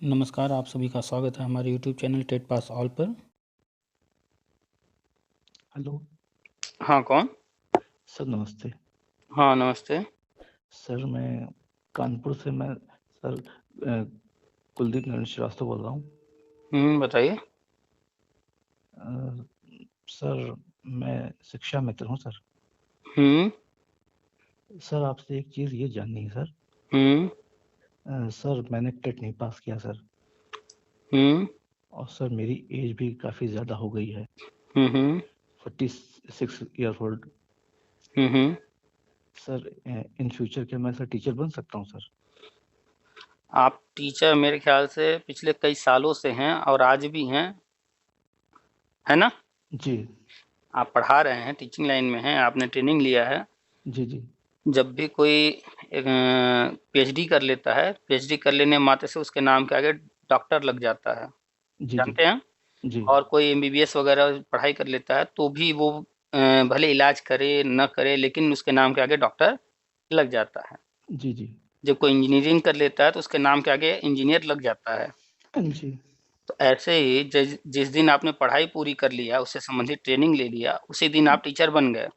नमस्कार, आप सभी का स्वागत है हमारे YouTube channel TET pass all पर। हेलो। हाँ, कौन? सर नमस्ते। हाँ, नमस्ते। सर मैं कानपुर से सर कुलदीप नारायण श्रीवास्तव बोल रहा हूँ। बताइए। सर मैं शिक्षा मित्र हूँ सर। हुँ, सर आपसे एक चीज़ ये जाननी है सर। हुँ, सर मैंने टेट नहीं पास किया सर, हुँ, और सर मेरी एज भी काफ़ी ज़्यादा हो गई है, हुँ, हुँ, 46 year old. Hmm, hmm. Sir in future क्या मैं सर टीचर बन सकता हूँ सर? आप टीचर मेरे ख्याल से पिछले कई सालों से हैं और आज भी हैं, है ना? जी आप पढ़ा रहे हैं, टीचिंग लाइन में हैं, आपने ट्रेनिंग लिया है। जी जी जब भी कोई पीएचडी कर लेता है, पीएचडी कर लेने मात्र से उसके नाम के आगे डॉक्टर लग जाता है, जी जी जानते हैं? जी और कोई एमबीबीएस वगैरह पढ़ाई कर लेता है तो भी वो भले इलाज करे न करे लेकिन उसके नाम के आगे डॉक्टर लग जाता है। जी जी जब कोई इंजीनियरिंग कर लेता है तो उसके नाम के आगे इंजीनियर लग जाता है। जी तो ऐसे ही जिस दिन आपने पढ़ाई पूरी कर लिया, उससे संबंधित ट्रेनिंग ले लिया, उसी दिन आप टीचर बन गए।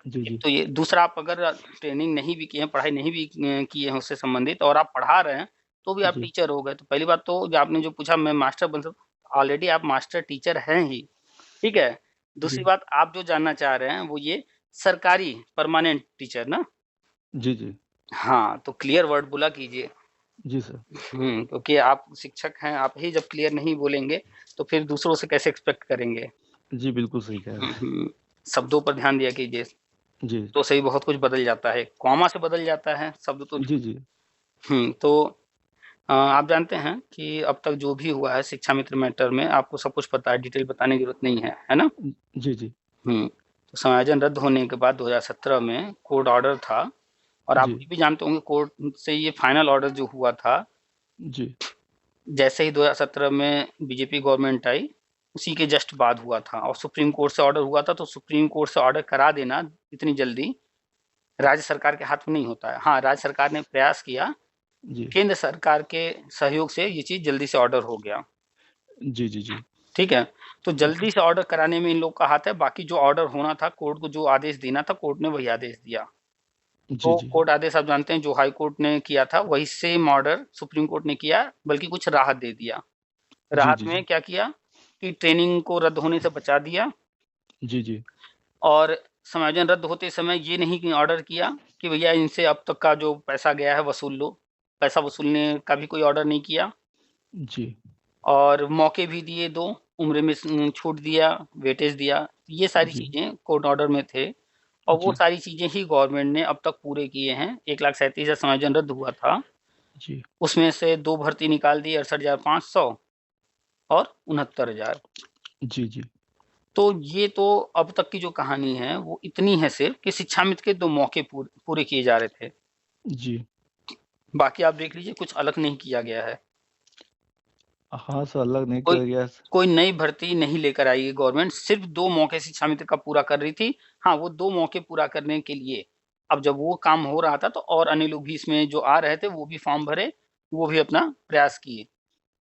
जी एक जी तो ये दूसरा, आप अगर ट्रेनिंग नहीं भी किए हैं, पढ़ाई नहीं भी किए हैं उससे संबंधित और आप पढ़ा रहे हैं, तो भी आप जी टीचर हो गए। तो पहली बात तो जो आपने जो पूछा मैं मास्टर बन सकता, ऑलरेडी आप मास्टर टीचर हैं ही। ठीक है? दूसरी जी बात आप जो जानना चाह रहे हैं वो ये सरकारी परमानेंट टीचर ना? जी जी हाँ, तो क्लियर वर्ड बोला कीजिए। जी सर। क्योंकि आप शिक्षक हैं, आप ही जब क्लियर नहीं बोलेंगे, तो फिर दूसरों से कैसे एक्सपेक्ट करेंगे? जी, बिल्कुल सही कह रहे हुँ, हैं। हुँ। शब्दों पर ध्यान दिया कीजिए, जी, तो से ही बहुत कुछ बदल जाता है। कॉमा से बदल जाता है, शब्द तो जी, जी, तो आप जानते हैं कि अब तक जो भी हुआ है शिक्षा मित्र मैटर में आपको सब कुछ पता है, डिटेल बताने की ज़रूरत नहीं है ना? जी, जी, तो समायोजन रद्द होने के बाद 2017 में कोर्ट ऑर्डर था और आप जी, ये भी जानते होंगे कोर्ट से ये फाइनल ऑर्डर जो हुआ था, जी, जैसे ही 2017 में बीजेपी गवर्नमेंट आई, उसी के जस्ट बाद हुआ था और सुप्रीम कोर्ट से ऑर्डर हुआ था, तो सुप्रीम कोर्ट से ऑर्डर करा देना इतनी जल्दी राज्य सरकार के हाथ में नहीं होता है। हाँ, राज्य सरकार ने प्रयास किया, जी, केंद्र सरकार के सहयोग से ये चीज़ जल्दी से ऑर्डर हो गया। जी, जी, जी, ठीक है? तो जी, जल्दी से ऑर्डर कराने में इन लोग का हाथ है, बाकी जो ऑर्डर होना था कोर्ट को जो आदेश देना था, कोर्ट ने वही आदेश दिया। जी, तो जी, कोर्ट आदेश आप जानते हैं जो हाई कोर्ट ने किया था, वही सेम ऑर्डर सुप्रीम कोर्ट ने किया, बल्कि कुछ राहत दे दिया। जी, राहत जी, में जी, क्या किया कि ट्रेनिंग को रद्द होने से बचा दिया जी, जी, और समायोजन रद्द होते समय ये नहीं कि ऑर्डर किया कि भैया इनसे अब तक का जो पैसा गया है वसूल लो। पैसा वसूलने का भी कोई ऑर्डर नहीं किया जी, और मौके भी दिए 2, उम्र में छूट दिया, वेटेज दिया। ये सारी जी, चीज़ें कोर्ट ऑर्डर में थे और वो सारी चीज़ें ही गवर्नमेंट ने अब तक पूरे किए हैं। 1,37,000 समायोजन रद्द हुआ था, जी, उसमें से 2 भर्ती निकाल दी 68,500 और 69,000। जी, जी, तो ये तो अब तक की जो कहानी है वो इतनी है सिर्फ़ कि शिक्षामित्र के 2 मौके पूरे किए जा रहे थे। जी। बाकी आप देख लीजिए कुछ अलग नहीं किया गया है। हाँ सर, अलग नहीं कोई किया गया। कोई नई भर्ती नहीं लेकर आई है गवर्नमेंट, सिर्फ़ 2 मौके शिक्षामित्र का पूरा कर रही थी। हाँ, वो 2 मौके पूरा करने के लिए अब जब वो काम हो रहा था तो और अन्य लोग भी इसमें जो आ रहे थे वो भी फ़ॉर्म भरे, वो भी अपना प्रयास किए।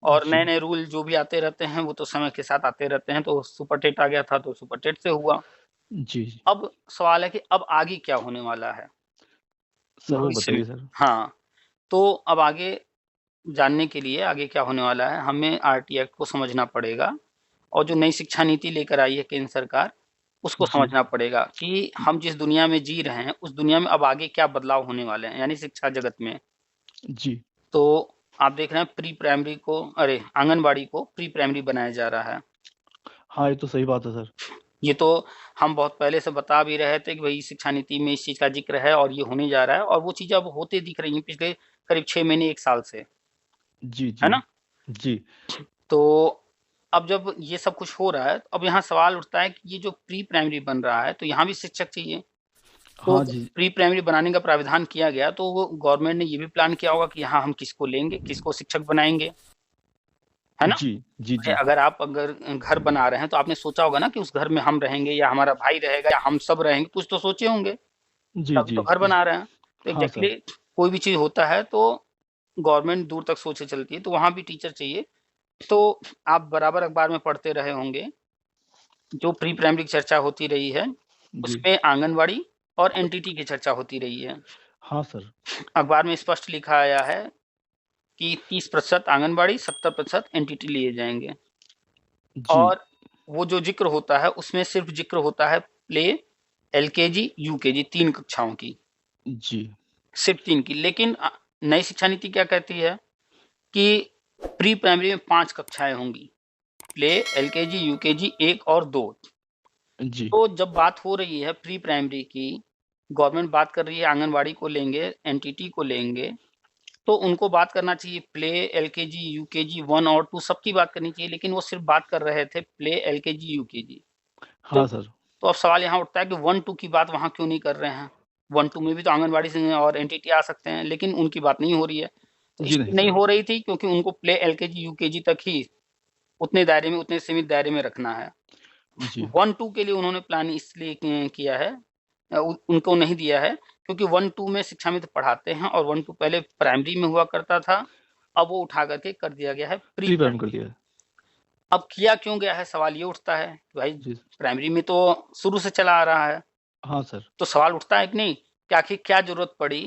और जी, नए-नए रूल जो भी आते रहते हैं वो तो समय के साथ आते रहते हैं, तो सुपर टेट आ गया था तो सुपर टेट से हुआ। जी, जी। अब सवाल है कि अब आगे क्या होने वाला है सर वो भविष्य में? बताइए सर। हाँ, तो अब आगे जानने के लिए आगे क्या होने वाला है, हमें आरटी एक्ट को समझना पड़ेगा और जो नई शिक्षा नीति लेकर आई है केंद्र सरकार, उसको जी, समझना पड़ेगा कि हम जिस दुनिया में जी रहे हैं, उस दुनिया में अब आगे क्या बदलाव होने वाले हैं, यानी शिक्षा जगत में। जी। तो आप देख रहे हैं प्री प्राइमरी को अरे! आंगनबाड़ी को प्री प्राइमरी बनाया जा रहा है। हाँ, ये तो सही बात है सर। ये तो हम बहुत पहले से बता भी रहे थे कि भई शिक्षा नीति में इस चीज़ का ज़िक्र है और ये होने जा रहा है और वो चीज़ें अब होते दिख रही हैं पिछले करीब 6 महीने 1 साल से, जी, है जी, ना? जी। तो अब जब ये सब कुछ हो रहा है, तो अब यहाँ सवाल उठता है कि ये जो प्री प्राइमरी बन रहा है, तो यहाँ भी शिक्षक चाहिए। तो हाँ जी। प्री प्राइमरी बनाने का प्राविधान किया गया, तो वो गवर्नमेंट ने ये भी प्लान किया होगा कि यहाँ हम किसको लेंगे, किसको शिक्षक बनाएँगे, है ना? जी, जी, अरे जी। अगर आप अगर घर बना रहे हैं, तो आपने सोचा होगा ना कि उस घर में हम रहेंगे या हमारा भाई रहेगा या हम सब रहेंगे, कुछ तो सोचे होंगे, जी, तभी जी। तो घर बना रहे हैं। तो हाँ सर। एग्ज़ैक्टली कोई भी चीज़ होता है तो गवर्नमेंट दूर तक सोचे चलती है, तो वहाँ भी टीचर चाहिए। तो आप बराबर अखबार में पढ़ते रहे होंगे, जो प्री प्राइमरी की चर्चा होती रही है, जी। उसमें आंगनवाड़ी और एनटीटी की चर्चा होती रही है। हाँ सर। अखबार में स्पष्ट लिखा आया है कि 30% आंगनवाड़ी, 70% एनटीटी लिए जाएँगे। जी। और वो जो ज़िक्र होता है, उसमें सिर्फ़ ज़िक्र होता है प्ले, एलकेजी, यूकेजी 3 कक्षाओं की, जी। सिर्फ़ 3 की। लेकिन नई शिक्षा नीति क्या कहती है कि प्री प्राइमरी में 5 कक्षाएँ होंगी, प्ले, एलकेजी, यूकेजी 1 और 2। जी। तो जब बात हो रही है प्री प्राइमरी की, गवर्नमेंट बात कर रही है आंगनवाड़ी को लेंगे, एनटीटी को लेंगे, तो उनको बात करना चाहिए प्ले, एलकेजी, यूकेजी 1 और 2 सबकी बात करनी चाहिए, लेकिन वो सिर्फ़ बात कर रहे थे प्ले, एलकेजी, यूकेजी। तो हाँ सर। तो अब सवाल यहाँ उठता है कि 1-2 की बात वहाँ क्यों नहीं कर रहे हैं? 1-2 में भी तो आंगनवाड़ी से और एनटीटी आ सकते हैं, लेकिन उनकी बात नहीं हो रही है। तो जी इसलिए नहीं नहीं सर। हो रही थी क्योंकि उनको प्ले, एलकेजी, यूकेजी तक ही उतने दायरे में, उतने सीमित दायरे में रखना है। जी। 1-2 के लिए उन्होंने प्लान इसलिए किया है, उनको नहीं दिया है क्योंकि 1-2 में शिक्षा मित्र पढ़ाते हैं और 1-2 पहले प्राइमरी में हुआ करता था, अब वो उठा कर के कर दिया गया है प्री प्री प्राइमरी कर प्राइमरी। दिया है। अब किया क्यों गया है, सवाल ये उठता है कि भाई जी। प्राइमरी में तो शुरू से चला आ रहा है। हाँ सर। तो सवाल उठता है कि नहीं कि आखिर क्या ज़रूरत पड़ी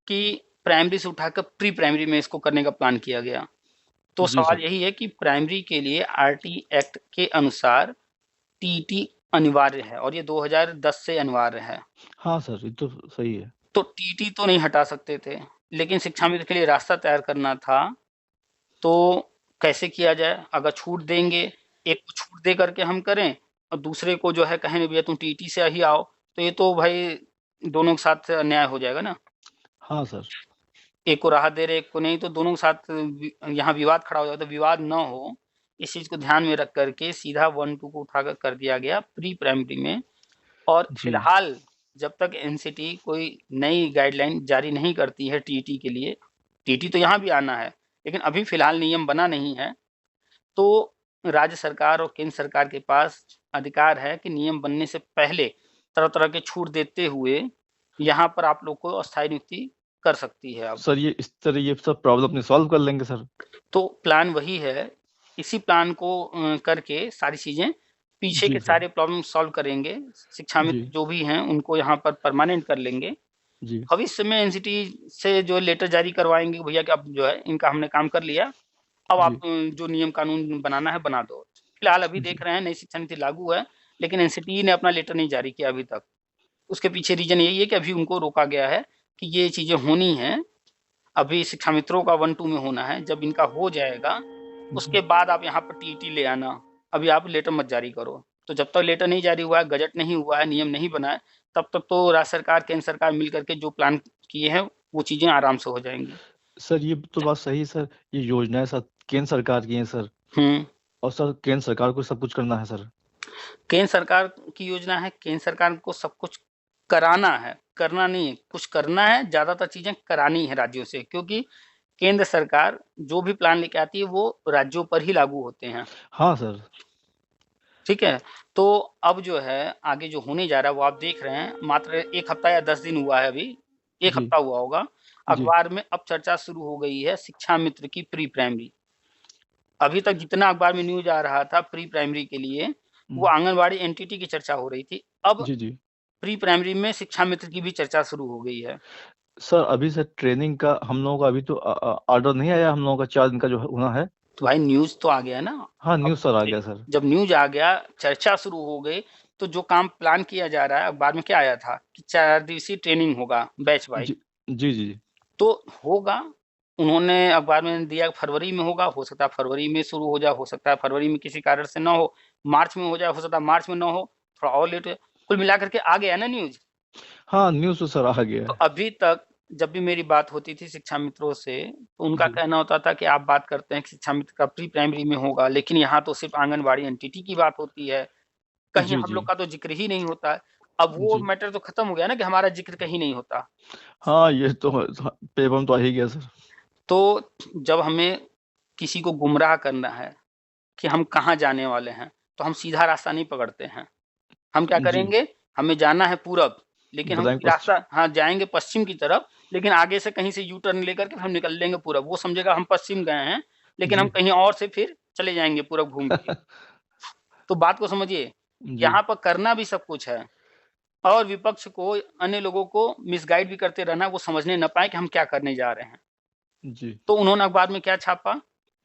कि प्राइमरी से उठाकर प्री प्राइमरी में इसको करने का प्लान किया गया? तो जी सवाल सर। यही है कि प्राइमरी के लिए आरटी एक्ट के अनुसार टीटी अनिवार्य है और ये 2010 से अनिवार्य है। हाँ सर, ये तो सही है। तो टीटी तो नहीं हटा सकते थे, लेकिन शिक्षा मित्र के लिए रास्ता तैयार करना था, तो कैसे किया जाए? अगर छूट देंगे, एक को छूट दे करके हम करें और दूसरे को जो है कहें, भैया तुम टीटी से ही आओ, तो ये तो भाई दोनों के साथ अन्याय हो जाएगा ना। हाँ सर। एक को राहत दे रहे, एक को नहीं, तो दोनों के साथ यहाँ विवाद खड़ा हो जाएगा। तो विवाद ना हो, इस चीज़ को ध्यान में रख कर के सीधा 1-2 को उठाकर कर दिया गया प्री प्राइमरी में। और जी। फिलहाल जब तक एनसीटी कोई नई गाइडलाइन जारी नहीं करती है टीटी के लिए, टीटी तो यहाँ भी आना है, लेकिन अभी फिलहाल नियम बना नहीं है, तो राज्य सरकार और केंद्र सरकार के पास अधिकार है कि नियम बनने से पहले तरह-तरह के छूट देते हुए यहाँ पर आप लोग को अस्थायी नियुक्ति कर सकती है अब। सर ये इस तरह ये सब प्रॉब्लम अपने सॉल्व कर लेंगे सर? तो प्लान वही है, इसी प्लान को करके सारी चीज़ें पीछे के जी सर। सारे प्रॉब्लम सॉल्व करेंगे, शिक्षा जी। मित्र जो भी हैं उनको यहाँ पर परमानेंट कर लेंगे। जी। भविष्य में एनसीटी से जो लेटर जारी करवाएँगे भैया कि अब जो है इनका हमने काम कर लिया, अब आप जी। जो नियम कानून बनाना है बना दो। फिलहाल अभी जी। देख रहे हैं नई शिक्षा नीति लागू है, लेकिन एनसीटी ने अपना लेटर नहीं जारी किया अभी तक। उसके पीछे रीज़न यही है कि अभी उनको रोका गया है कि ये चीज़ें होनी हैं, अभी शिक्षा मित्रों का 1-2 में होना है, जब इनका हो जाएगा, जी। उसके बाद आप यहाँ पर टीईटी ले आना, अभी आप लेटर मत जारी करो। तो जब तक लेटर नहीं जारी हुआ है, गज़ट नहीं हुआ है, नियम नहीं बना है, तब तक तो राज्य सरकार, केंद्र सरकार मिल कर के जो प्लान किए हैं, वो चीज़ें आराम से हो जाएँगी। सर ये तो बात सही है सर, ये योजनाएँ सर केंद्र सरकार की हैं सर, हुँ। और सर केंद्र सरकार को सब कुछ करना है सर। केंद्र सरकार की योजना है, केंद्र सरकार को सब कुछ कराना है, करना नहीं है। कुछ करना है, ज़्यादातर चीज़ें करानी है राज्यों से, क्योंकि केंद्र सरकार जो भी प्लान लेके आती है, वो राज्यों पर ही लागू होते हैं। हाँ सर। ठीक है? तो अब जो है, आगे जो होने जा रहा है, वो आप देख रहे हैं, मात्र 1 हफ्ता या 10 दिन हुआ है अभी, 1 जी। हफ्ता हुआ होगा। जी। अखबार में अब चर्चा शुरू हो गई है शिक्षा मित्र की प्री प्राइमरी। अभी तक जितना अखबार में न्यूज़ आ रहा था प्री प्राइमरी के लिए, वो हुँ। आंगनवाड़ी एनटीटी की चर्चा हो रही थी। अब जी। जी। प्री प्राइमरी में शिक्षा मित्र की भी चर्चा शुरू हो गई है। सर अभी सर ट्रेनिंग का हम लोगों का अभी तो ऑर्डर नहीं आया हम लोगों का 4 दिन का जो होना है? तो भाई न्यूज़ तो आ गया ना। हाँ, अब न्यूज़ सर आ गया सर। जब न्यूज़ आ गया, चर्चा शुरू हो गई, तो जो काम प्लान किया जा रहा है, अखबार में क्या आया था कि 4 दिवसीय ट्रेनिंग होगा बैच वाइज़। जी। जी। जी। तो होगा, उन्होंने अखबार में दिया फरवरी में होगा, हो सकता है फरवरी में शुरू हो जाए, हो सकता है फरवरी में किसी कारण से ना हो, मार्च में हो जाए, हो सकता है मार्च में ना हो, थोड़ा और लेट हो। कुल मिला कर के आ गया ना न्यूज़। हाँ, न्यूज़ तो सर आ गया तो है। अभी तक जब भी मेरी बात होती थी शिक्षा मित्रों से, तो उनका जी। कहना होता था कि आप बात करते हैं कि शिक्षा मित्र का प्री प्राइमरी में होगा, लेकिन यहाँ तो सिर्फ़ आंगनवाड़ी एनटीटी की बात होती है, कहीं जी। हम जी। लोग का तो ज़िक्र ही नहीं होता है। अब वो जी। मैटर तो खत्म हो गया ना कि हमारा ज़िक्र कहीं नहीं होता। हाँ, ये तो पेपर में तो आ ही गया सर। तो जब हमें किसी को गुमराह करना है कि हम कहाँ जाने वाले हैं, तो हम सीधा रास्ता नहीं पकड़ते हैं। हम क्या जी। करेंगे, हमें जाना है पूरब, लेकिन हम बताएं कोई रास्ता हाँ, जाएँगे पश्चिम की तरफ, लेकिन आगे से कहीं से यू टर्न लेकर के हम निकल लेंगे पूरब। वो समझेगा हम पश्चिम गए हैं, लेकिन हम जी। कहीं और से फिर चले जाएँगे पूरब घूम के। तो बात को समझिए, जी, यहाँ पर करना भी सब कुछ है और विपक्ष को, अन्य लोगों को मिसगाइड भी करते रहना, वो समझने ना पाएँ कि हम क्या करने जा रहे हैं। जी। तो उन्होंने अखबार में क्या छापा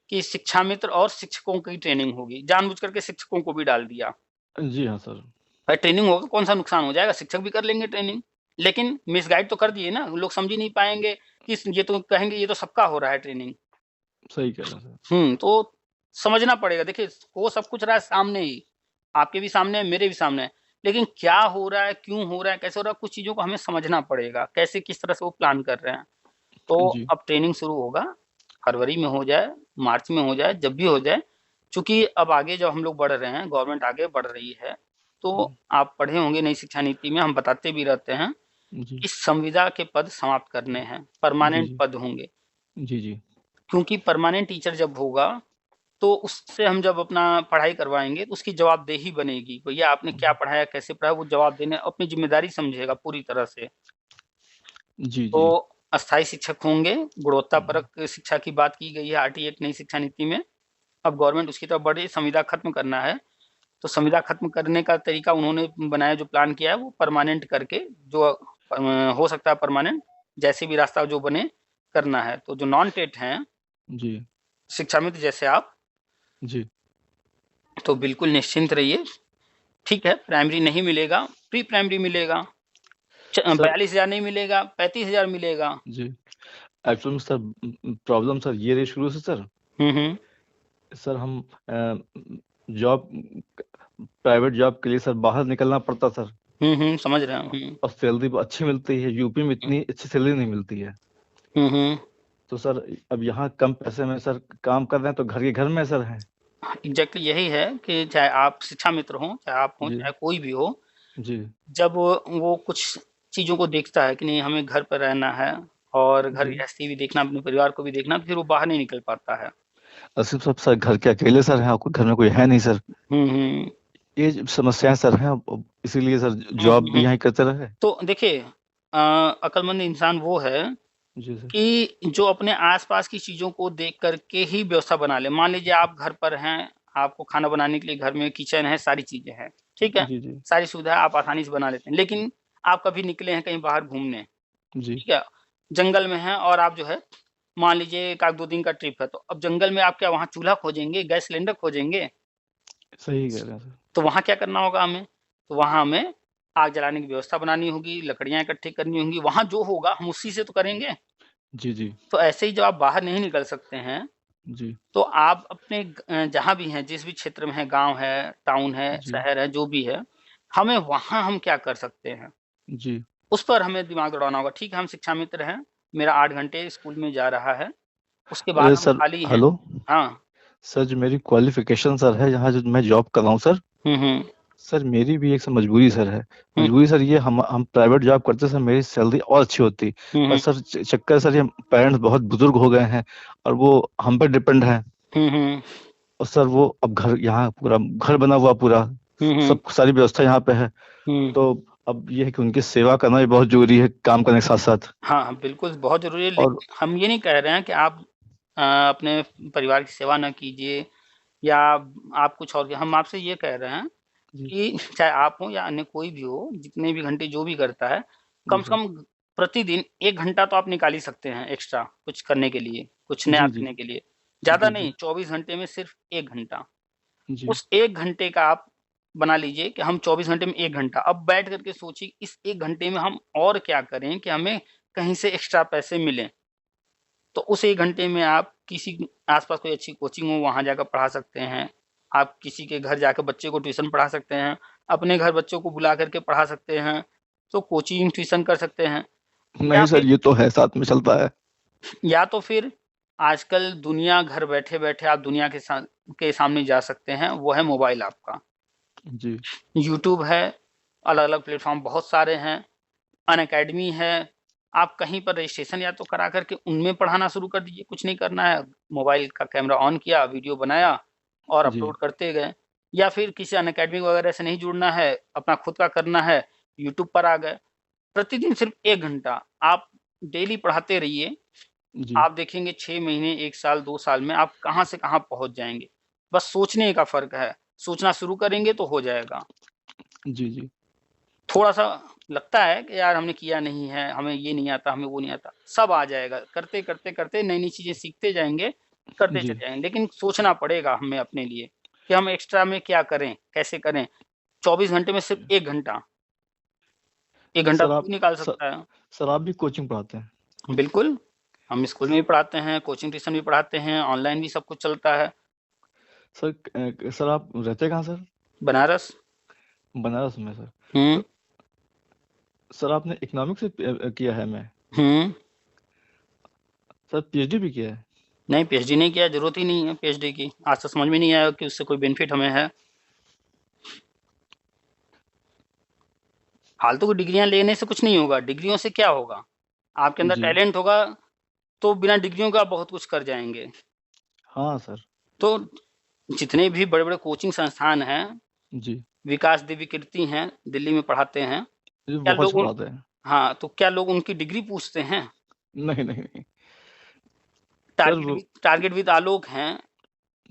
कि शिक्षा मित्र और शिक्षकों की ट्रेनिंग होगी। जानबूझ करके शिक्षकों को भी डाल दिया। जी हाँ सर। भाई ट्रेनिंग होगा, कौन-सा नुकसान हो जाएगा? शिक्षक भी कर लेंगे ट्रेनिंग। लेकिन मिसगाइड तो कर दिए ना, लोग समझ ही नहीं पाएँगे कि ये तो कहेंगे ये तो सबका हो रहा है ट्रेनिंग। सही कह रहे हैं सर। तो समझना पड़ेगा। देखिए, हो सब कुछ रहा है सामने ही, आपके भी सामने है, मेरे भी सामने है। लेकिन क्या हो रहा है, क्यों हो रहा है, कैसे हो रहा है, कुछ चीज़ों को हमें समझना पड़ेगा। कैसे किस तरह से वो प्लान कर रहे हैं। तो जी, अब ट्रेनिंग शुरू होगा, फरवरी में हो जाए, मार्च में हो जाए, जब भी हो जाए। चूँकि अब आगे जब हम लोग बढ़ रहे हैं, गवर्नमेंट आगे बढ़ रही है, तो आप पढ़े होंगे नई शिक्षा नीति में हम बताते भी रहते हैं जी, कि संविदा के पद समाप्त करने हैं, जी, परमानेंट जी, पद होंगे। जी, जी, क्योंकि परमानेंट टीचर जब होगा, तो उससे हम जब अपना पढ़ाई करवाएँगे, तो उसकी जवाबदेही बनेगी। भैया आपने क्या पढ़ाया, कैसे पढ़ाया, वो जवाब देने अपनी ज़िम्मेदारी समझेगा पूरी तरह से। जी, तो जी, अस्थायी शिक्षक होंगे, गुणवत्तापरक शिक्षा की बात की गई है आरटी एक्ट नई शिक्षा नीति में। अब गवर्नमेंट उसकी तरफ बढ़ रही है, संविदा खत्म करना है। तो संविदा खत्म करने का तरीका उन्होंने बनाया, जो प्लान किया है वो परमानेंट करके, जो हो सकता है परमानेंट, जैसे भी रास्ता जो बने करना है। तो जो नॉन टेट हैं, जी, शिक्षा मित्र जैसे आप, जी। तो बिल्कुल निश्चिंत रहिए। ठीक है, प्राइमरी नहीं मिलेगा, प्री प्राइमरी मिलेगा। सर 42,000 नहीं मिलेगा, 35,000 मिलेगा। जी, एक्चुअल में सर प्रॉब्लम सर ये रही शुरू से सर। हुँ, हुँ। सर हम जॉब प्राइवेट जॉब के लिए सर बाहर निकलना पड़ता सर। हुँ, हुँ, समझ रहा हूँ। हुँ। और सैलरी अच्छी मिलती है, यूपी में हुँ, इतनी अच्छी सैलरी नहीं मिलती है। हुँ, हुँ। तो सर अब यहाँ कम पैसे में सर काम कर रहे हैं तो घर के घर में सर हैं। एग्ज़ैक्टली यही है कि चाहे आप शिक्षा मित्र हों, चाहे आप हों, जी, चाहे कोई भी हो, जी, जब वो कुछ चीज़ों को देखता है कि नहीं हमें घर पर रहना है और घर जी। गृहस्थी भी देखना, अपने परिवार को भी देखना, तो फिर वो बाहर नहीं निकल पाता है। सिर्फ सब सर घर के अकेले सर हैं, और घर में कोई है नहीं सर। हुँ, हुँ। ये समस्याएं सर हैं, इसीलिए सर हुँ, जॉब भी हुँ। यहीं करते रहे। तो देखिए, अक्लमंद इंसान वो है जी सर। कि जो अपने आस-पास की चीज़ों को देख कर के ही व्यवस्था बना ले। मान लीजिए आप घर पर हैं, आपको खाना बनाने के लिए घर में किचन है, सारी चीज़ें हैं, ठीक है? जी, जी, सारी सुविधा आप आसानी से बना लेते हैं। लेकिन आप कभी निकले हैं कहीं बाहर घूमने, जी। ठीक है? जंगल में हैं और आप जो है, मान लीजिए 1 आध 2 दिन का ट्रिप है, तो अब जंगल में आप क्या वहाँ चूल्हा खोजेंगे, गैस सिलेंडर खोजेंगे? सही कह रहे हैं सर। तो वहाँ क्या करना होगा हमें? तो वहाँ हमें आग जलाने की व्यवस्था बनानी होगी, लकड़ियाँ इकट्ठी करनी होंगी, वहाँ जो होगा हम उसी से तो करेंगे। जी, जी, तो ऐसे ही जब आप बाहर नहीं निकल सकते हैं, जी, तो आप अपने जहाँ भी हैं, जिस भी क्षेत्र में हैं, गाँव है, टाउन है, जी, शहर है, जो भी है, हमें वहाँ हम क्या कर सकते हैं, जी। उस पर हमें दिमाग दौड़ाना होगा। ठीक है, हम शिक्षा मित्र हैं, मेरा 8 घंटे स्कूल में जा रहा है, उसके बाद हम सर खाली हैं। हेलो। हाँ। सर जो मेरी क्वालिफिकेशन सर है, यहाँ जो मैं जॉब कर रहा हूँ सर। हुँ, हुँ। सर मेरी भी एक सर मजबूरी सर है। हुँ, मजबूरी सर ये हम प्राइवेट जॉब करते सर मेरी सैलरी और अच्छी होती। हुँ, पर हुँ, सर चक्कर सर ये पेरेंट्स बहुत बुजुर्ग हो गए हैं और वो हम पर डिपेंड हैं। हुँ, हुँ, और सर वो अब घर यहाँ पूरा घर बना हुआ पूरा, हुँ, हुँ, सब सारी व्यवस्था यहाँ पे है। हुँ। तो अब ये है कि उनकी सेवा करना भी बहुत जरूरी है काम करने के साथ साथ। हाँ, हाँ, बिल्कुल बहुत ज़रूरी है, और लेकिन हम ये नहीं कह रहे हैं कि आप अपने परिवार की सेवा ना कीजिए या आप कुछ और हम आपसे ये कह रहे हैं जी, कि चाहे आप हों या अन्य कोई भी हो, जितने भी घंटे जो भी करता है, जी कम से सर। कम प्रतिदिन 1 घंटा तो आप निकाल ही सकते हैं एक्स्ट्रा कुछ करने के लिए, कुछ नया जी, जी, सीखने के लिए। ज़्यादा जी, जी, नहीं, 24 घंटे में सिर्फ़ 1 घंटा। जी, उस 1 घंटे का आप बना लीजिए कि हम 24 घंटे में 1 घंटा। अब बैठ कर के सोचिए इस 1 घंटे में हम और क्या करें कि हमें कहीं से एक्स्ट्रा पैसे मिलें। तो उस 1 घंटे में आप किसी आस-पास कोई अच्छी कोचिंग हो वहाँ जाकर पढ़ा सकते हैं। आप किसी के घर जाकर बच्चे को ट्यूशन पढ़ा सकते हैं। अपने घर बच्चों को बुला कर के पढ़ा सकते हैं। तो कोचिंग ट्यूशन कर सकते हैं। या नहीं सर फिर ये तो है साथ में चलता है। या तो फिर आजकल दुनिया घर बैठे-बैठे आप दुनिया के सामने जा सकते हैं, वो है मोबाइल आपका। जी, यूट्यूब है, अलग-अलग प्लेटफ़ॉर्म बहुत सारे हैं, अनअकैडमी है, आप कहीं पर रजिस्ट्रेशन या तो करा कर के उनमें पढ़ाना शुरू कर दीजिए, कुछ नहीं करना है, मोबाइल का कैमरा ऑन किया, वीडियो बनाया और जी, अपलोड करते गए। या फिर किसी अनअकैडमी वगैरह से नहीं जुड़ना है, अपना खुद का करना है, यूट्यूब पर आ गए। प्रतिदिन सिर्फ 1 घंटा आप डेली पढ़ाते रहिए, जी, आप देखेंगे 6 महीने, 1 साल, 2 साल में आप कहाँ से कहाँ पहुँच जाएँगे। बस सोचने का फ़र्क है, सोचना शुरू करेंगे तो हो जाएगा। जी, जी। थोड़ा-सा लगता है कि यार हमने किया नहीं है, हमें ये नहीं आता, हमें वो नहीं आता, सब आ जाएगा। करते, करते, करते नई-नई चीज़ें सीखते जाएँगे, करते जी। चले जाएँगे। लेकिन सोचना पड़ेगा हमें अपने लिए कि हम एक्स्ट्रा में क्या करें, कैसे करें? 24 घंटे में सिर्फ 1 घंटा, 1 घंटा सर तो आप कोई निकाल सर सकता है। सर आप भी कोचिंग पढ़ाते हैं? बिल्कुल, हम स्कूल में भी पढ़ाते हैं, कोचिंग ट्यूशन भी पढ़ाते हैं, ऑनलाइन भी सब कुछ चलता है। सर आप रहते कहाँ सर? बनारस। बनारस में सर। हुँ, तो सर आपने इकोनॉमिक्स से किया है एमए? हुँ। सर पीएचडी भी किया है? नहीं, पीएचडी नहीं किया, ज़रूरत ही नहीं है पीएचडी की। आज तक समझ में नहीं आया कि उससे कोई बेनिफिट हमें है। फालतू की डिग्रियाँ लेने से कुछ नहीं होगा, डिग्रियों से क्या होगा? आपके अंदर जी। टैलेंट होगा, तो बिना डिग्रियों के आप बहुत कुछ कर जाएँगे। हाँ सर। तो जितने भी बड़े-बड़े कोचिंग संस्थान हैं, जी। विकास देवी कीर्ति हैं, दिल्ली में पढ़ाते हैं। ये क्या बहुत लोग अच्छा उन पढ़ाते हैं। हाँ, तो क्या लोग उनकी डिग्री पूछते हैं? नहीं, नहीं, नहीं। सर टारगेट वो विद टारगेट विद आलोक हैं,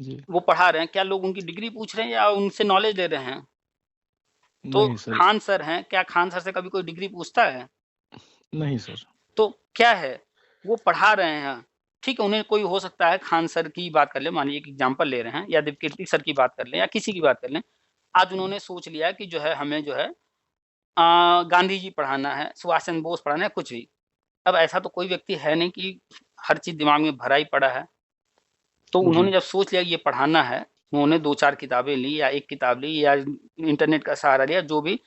जी। वो पढ़ा रहे हैं, क्या लोग उनकी डिग्री पूछ रहे हैं या उनसे नॉलेज ले रहे हैं? तो नहीं सर। खान सर हैं, क्या खान सर से कभी कोई डिग्री पूछता है? नहीं सर। तो क्या है, वो पढ़ा रहे हैं, ठीक है, उन्हें कोई हो सकता है खान सर की बात कर लें, मान लीजिए एक एग्ज़ाम्पल ले रहे हैं या देवकीर्ति सर की बात कर लें या किसी की बात कर लें। आज उन्होंने सोच लिया कि जो है हमें जो है गांधी जी पढ़ाना है, सुभाष चंद्र बोस पढ़ाना है, कुछ भी। अब ऐसा तो कोई व्यक्ति है नहीं कि हर चीज़ दिमाग में भरा ही पड़ा है। तो उन्होंने जी, जब सोच लिया ये पढ़ाना है, उन्होंने 2-4 किताबें ली या 1 किताब ली या इंटरनेट का सहारा लिया, जो भी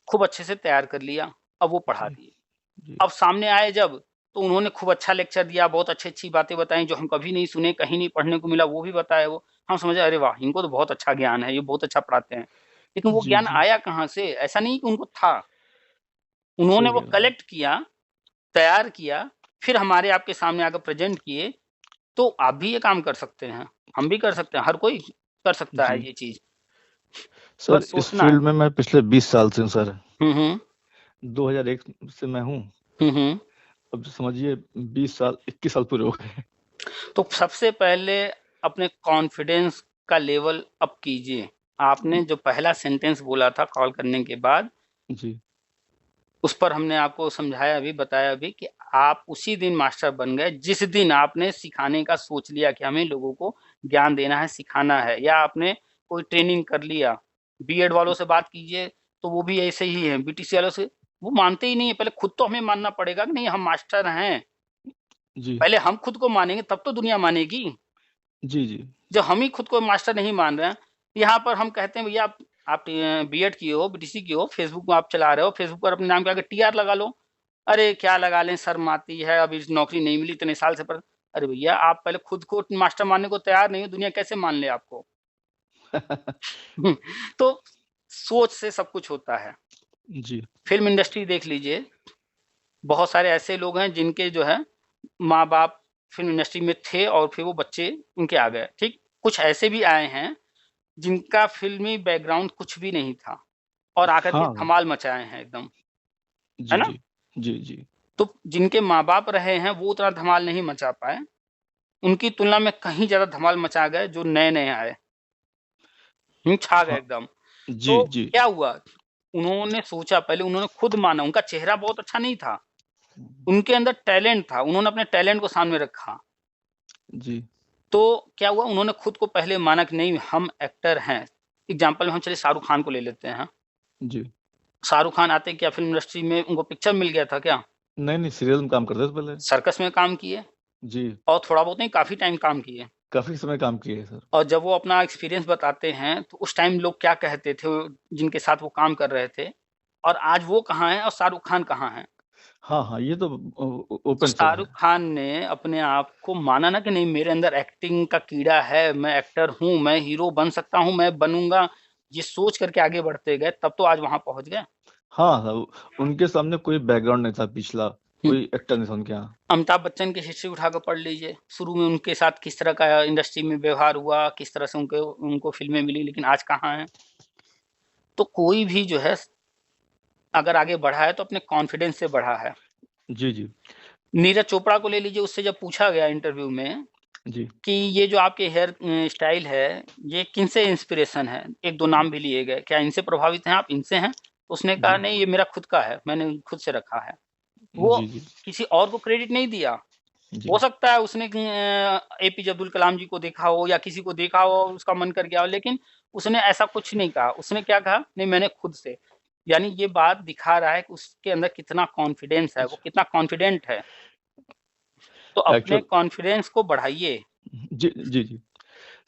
खूब अच्छे से तैयार कर लिया, अब वो पढ़ा जी, दिए। जी, अब सामने आए जब, तो उन्होंने खूब अच्छा लेक्चर दिया, बहुत अच्छी-अच्छी बातें बताई जो हम कभी नहीं सुने, कहीं नहीं पढ़ने को मिला, वो भी बताया वो। हम समझे अरे वाह! इनको तो बहुत अच्छा ज्ञान है, ये बहुत अच्छा पढ़ाते हैं। लेकिन वो जी, ज्ञान जी। आया कहाँ से? ऐसा नहीं कि उनको था, उन्होंने सही वो कह रहे हैं। कलेक्ट किया, तैयार किया, फिर हमारे आपके सामने आकर प्रेज़ेंट किए, तो आप भी ये काम कर सकते हैं, हम भी कर सकते हैं, हर कोई कर सकता है जी। ये चीज़, सर बस इस सोचना है। फील्ड में मैं पिछले 20 साल से हूँ सर। हुँ, हुँ। 2001 से मैं हूँ। हुँ, हुँ। अब समझिए 20 साल 21 साल पूरे हो गए। तो सबसे पहले अपने कॉन्फिडेंस का लेवल अप कीजिए। आपने जो पहला सेंटेंस बोला था कॉल करने के बाद, जी, उस पर हमने आपको समझाया भी, बताया भी कि आप उसी दिन मास्टर बन गए, जिस दिन आपने सिखाने का सोच लिया कि हमें लोगों को ज्ञान देना है, सिखाना है या आपने कोई ट्रेनिंग कर लिया। बीएड वालों से बात कीजिए, तो वो भी ऐसे ही हैं, बीटीसी वालों से वो मानते ही नहीं है, पहले खुद तो हमें मानना पड़ेगा कि नहीं हम मास्टर हैं। जी, पहले हम खुद को मानेंगे तब तो दुनिया मानेगी। जी, जी, जब हम ही खुद को मास्टर नहीं मान रहे हैं, यहाँ पर हम कहते हैं भैया आप बीएड किए हो, बीटीसी किए हो, फेसबुक में आप चला रहे हो, फेसबुक पर अपने नाम के आगे टीआर लगा लो। अरे क्या लगा लें, शर्म आती है, अभी नौकरी नहीं मिली इतने साल से पर अरे भैया आप पहले खुद को मास्टर मानने को तैयार नहीं हो, दुनिया कैसे मान ले आपको? तो सोच से सब कुछ होता है। जी। फ़िल्म इंडस्ट्री देख लीजिए, बहुत सारे ऐसे लोग हैं जिनके जो है माँ-बाप फ़िल्म इंडस्ट्री में थे और फिर वो बच्चे उनके आ गए, ठीक? कुछ ऐसे भी आए हैं जिनका फ़िल्मी बैकग्राउंड कुछ भी नहीं था और आकर के हाँ, धमाल मचाए हैं एकदम, है जी, ना? जी। जी, जी। तो जिनके माँ-बाप रहे हैं वो उतना धमाल नहीं मचा पाए, उनकी तुलना में कहीं ज़्यादा धमाल मचा गए जो नए-नए आए। छा गए हाँ, एकदम। जी, तो जी। क्या हुआ? उन्होंने सोचा पहले उन्होंने खुद माना, उनका चेहरा बहुत अच्छा नहीं था, उनके अंदर टैलेंट था, उन्होंने अपने टैलेंट को सामने रखा। जी, तो क्या हुआ उन्होंने खुद को पहले माना कि नहीं हम एक्टर हैं। एग्ज़ाम्पल में हम चलिए शाहरुख खान को ले लेते हैं। जी। शाहरुख खान आते क्या फ़िल्म इंडस्ट्री में उनको पिक्चर मिल गया था क्या? नहीं, नहीं सीरियल में काम करते थे पहले। सर्कस में काम किए जी, और थोड़ा बहुत नहीं काफ़ी टाइम काम किए। काफ़ी समय काम किए हैं सर। और जब वो अपना एक्सपीरियंस बताते हैं, तो उस टाइम लोग क्या कहते थे जिनके साथ वो काम कर रहे थे और आज वो कहाँ हैं और शाहरुख खान कहाँ हैं। हाँ, हाँ, ये तो तो ओपन सब है। शाहरुख खान ने अपने आप को माना ना कि नहीं मेरे अंदर एक्टिंग का कीड़ा है, मैं एक्टर हूँ, मैं हीरो बन सकता हूँ, मैं बनूँगा। ये सोच कर के आगे बढ़ते गए, तब तो आज वहाँ पहुँच गए। हाँ, हाँ, उनके सामने कोई बैकग्राउंड नहीं था पिछला, हुँ, कोई एक्टर नहीं था उनके यहाँ। अमिताभ बच्चन की हिस्ट्री उठाकर पढ़ लीजिए। शुरू में उनके साथ किस तरह का इंडस्ट्री में व्यवहार हुआ, किस तरह से उनको उनको फ़िल्में मिली, लेकिन आज कहाँ हैं। तो कोई भी जो है अगर आगे बढ़ा है तो अपने कॉन्फिडेंस से बढ़ा है। जी, जी। नीरज चोपड़ा को ले लीजिए, उससे जब पूछा गया इंटरव्यू में जी। कि ये जो आपके हेयर स्टाइल है, ये किनसे इंस्पिरेशन है? 1-2 नाम भी लिए गए, क्या इनसे प्रभावित हैं आप, इनसे हैं? उसने कहा जी। नहीं, ये मेरा खुद का है, मैंने खुद से रखा है। वो जी, जी। किसी और को क्रेडिट नहीं दिया। हो जी। सकता है उसने एपीजे अब्दुल कलाम जी को देखा हो या किसी को देखा हो, उसका मन कर गया हो, लेकिन उसने ऐसा कुछ नहीं कहा। उसने क्या कहा? नहीं, मैंने खुद से। यानी ये बात दिखा रहा है कि उसके अंदर कितना कॉन्फिडेंस है, वो अच्छा, कितना कॉन्फिडेंट है। तो अपने एक्चुअल कॉन्फिडेंस को बढ़ाइए। जी, जी, जी।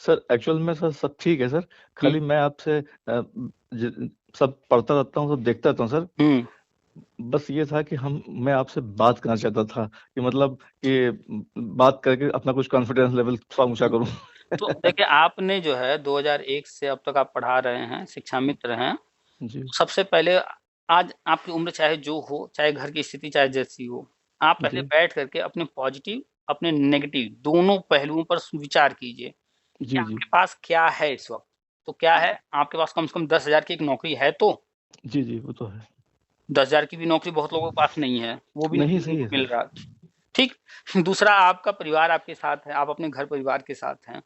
सर एक्चुअल में सर सब ठीक है सर, हुँ, खाली मैं आपसे ज सब पढ़ता रहता हूँ, सब देखता रहता हूँ सर। हुँ। बस ये था कि मैं आपसे बात करना चाहता था कि मतलब कि बात करके अपना कुछ कॉन्फिडेंस लेवल थोड़ा ऊँचा करूँ। तो देखिए, आपने जो है 2001 से अब तक आप पढ़ा रहे हैं, शिक्षा मित्र हैं। जी, सबसे पहले आज आपकी उम्र चाहे जो हो, चाहे घर की स्थिति चाहे जैसी हो, आप पहले जी, बैठ कर के अपने पॉज़िटिव, अपने नेगेटिव दोनों पहलुओं पर विचार कीजिए कि जी, जी। आपके पास क्या है इस वक़्त? तो क्या है? आपके पास कम से कम 10,000 की एक नौकरी है तो? जी, जी, वो तो है। 10,000 की भी नौकरी बहुत लोगों के पास नहीं है, वो भी नहीं, नहीं सही उनको है मिल सर। रहा। ठीक? दूसरा, आपका परिवार आपके साथ है, आप अपने घर परिवार के साथ हैं।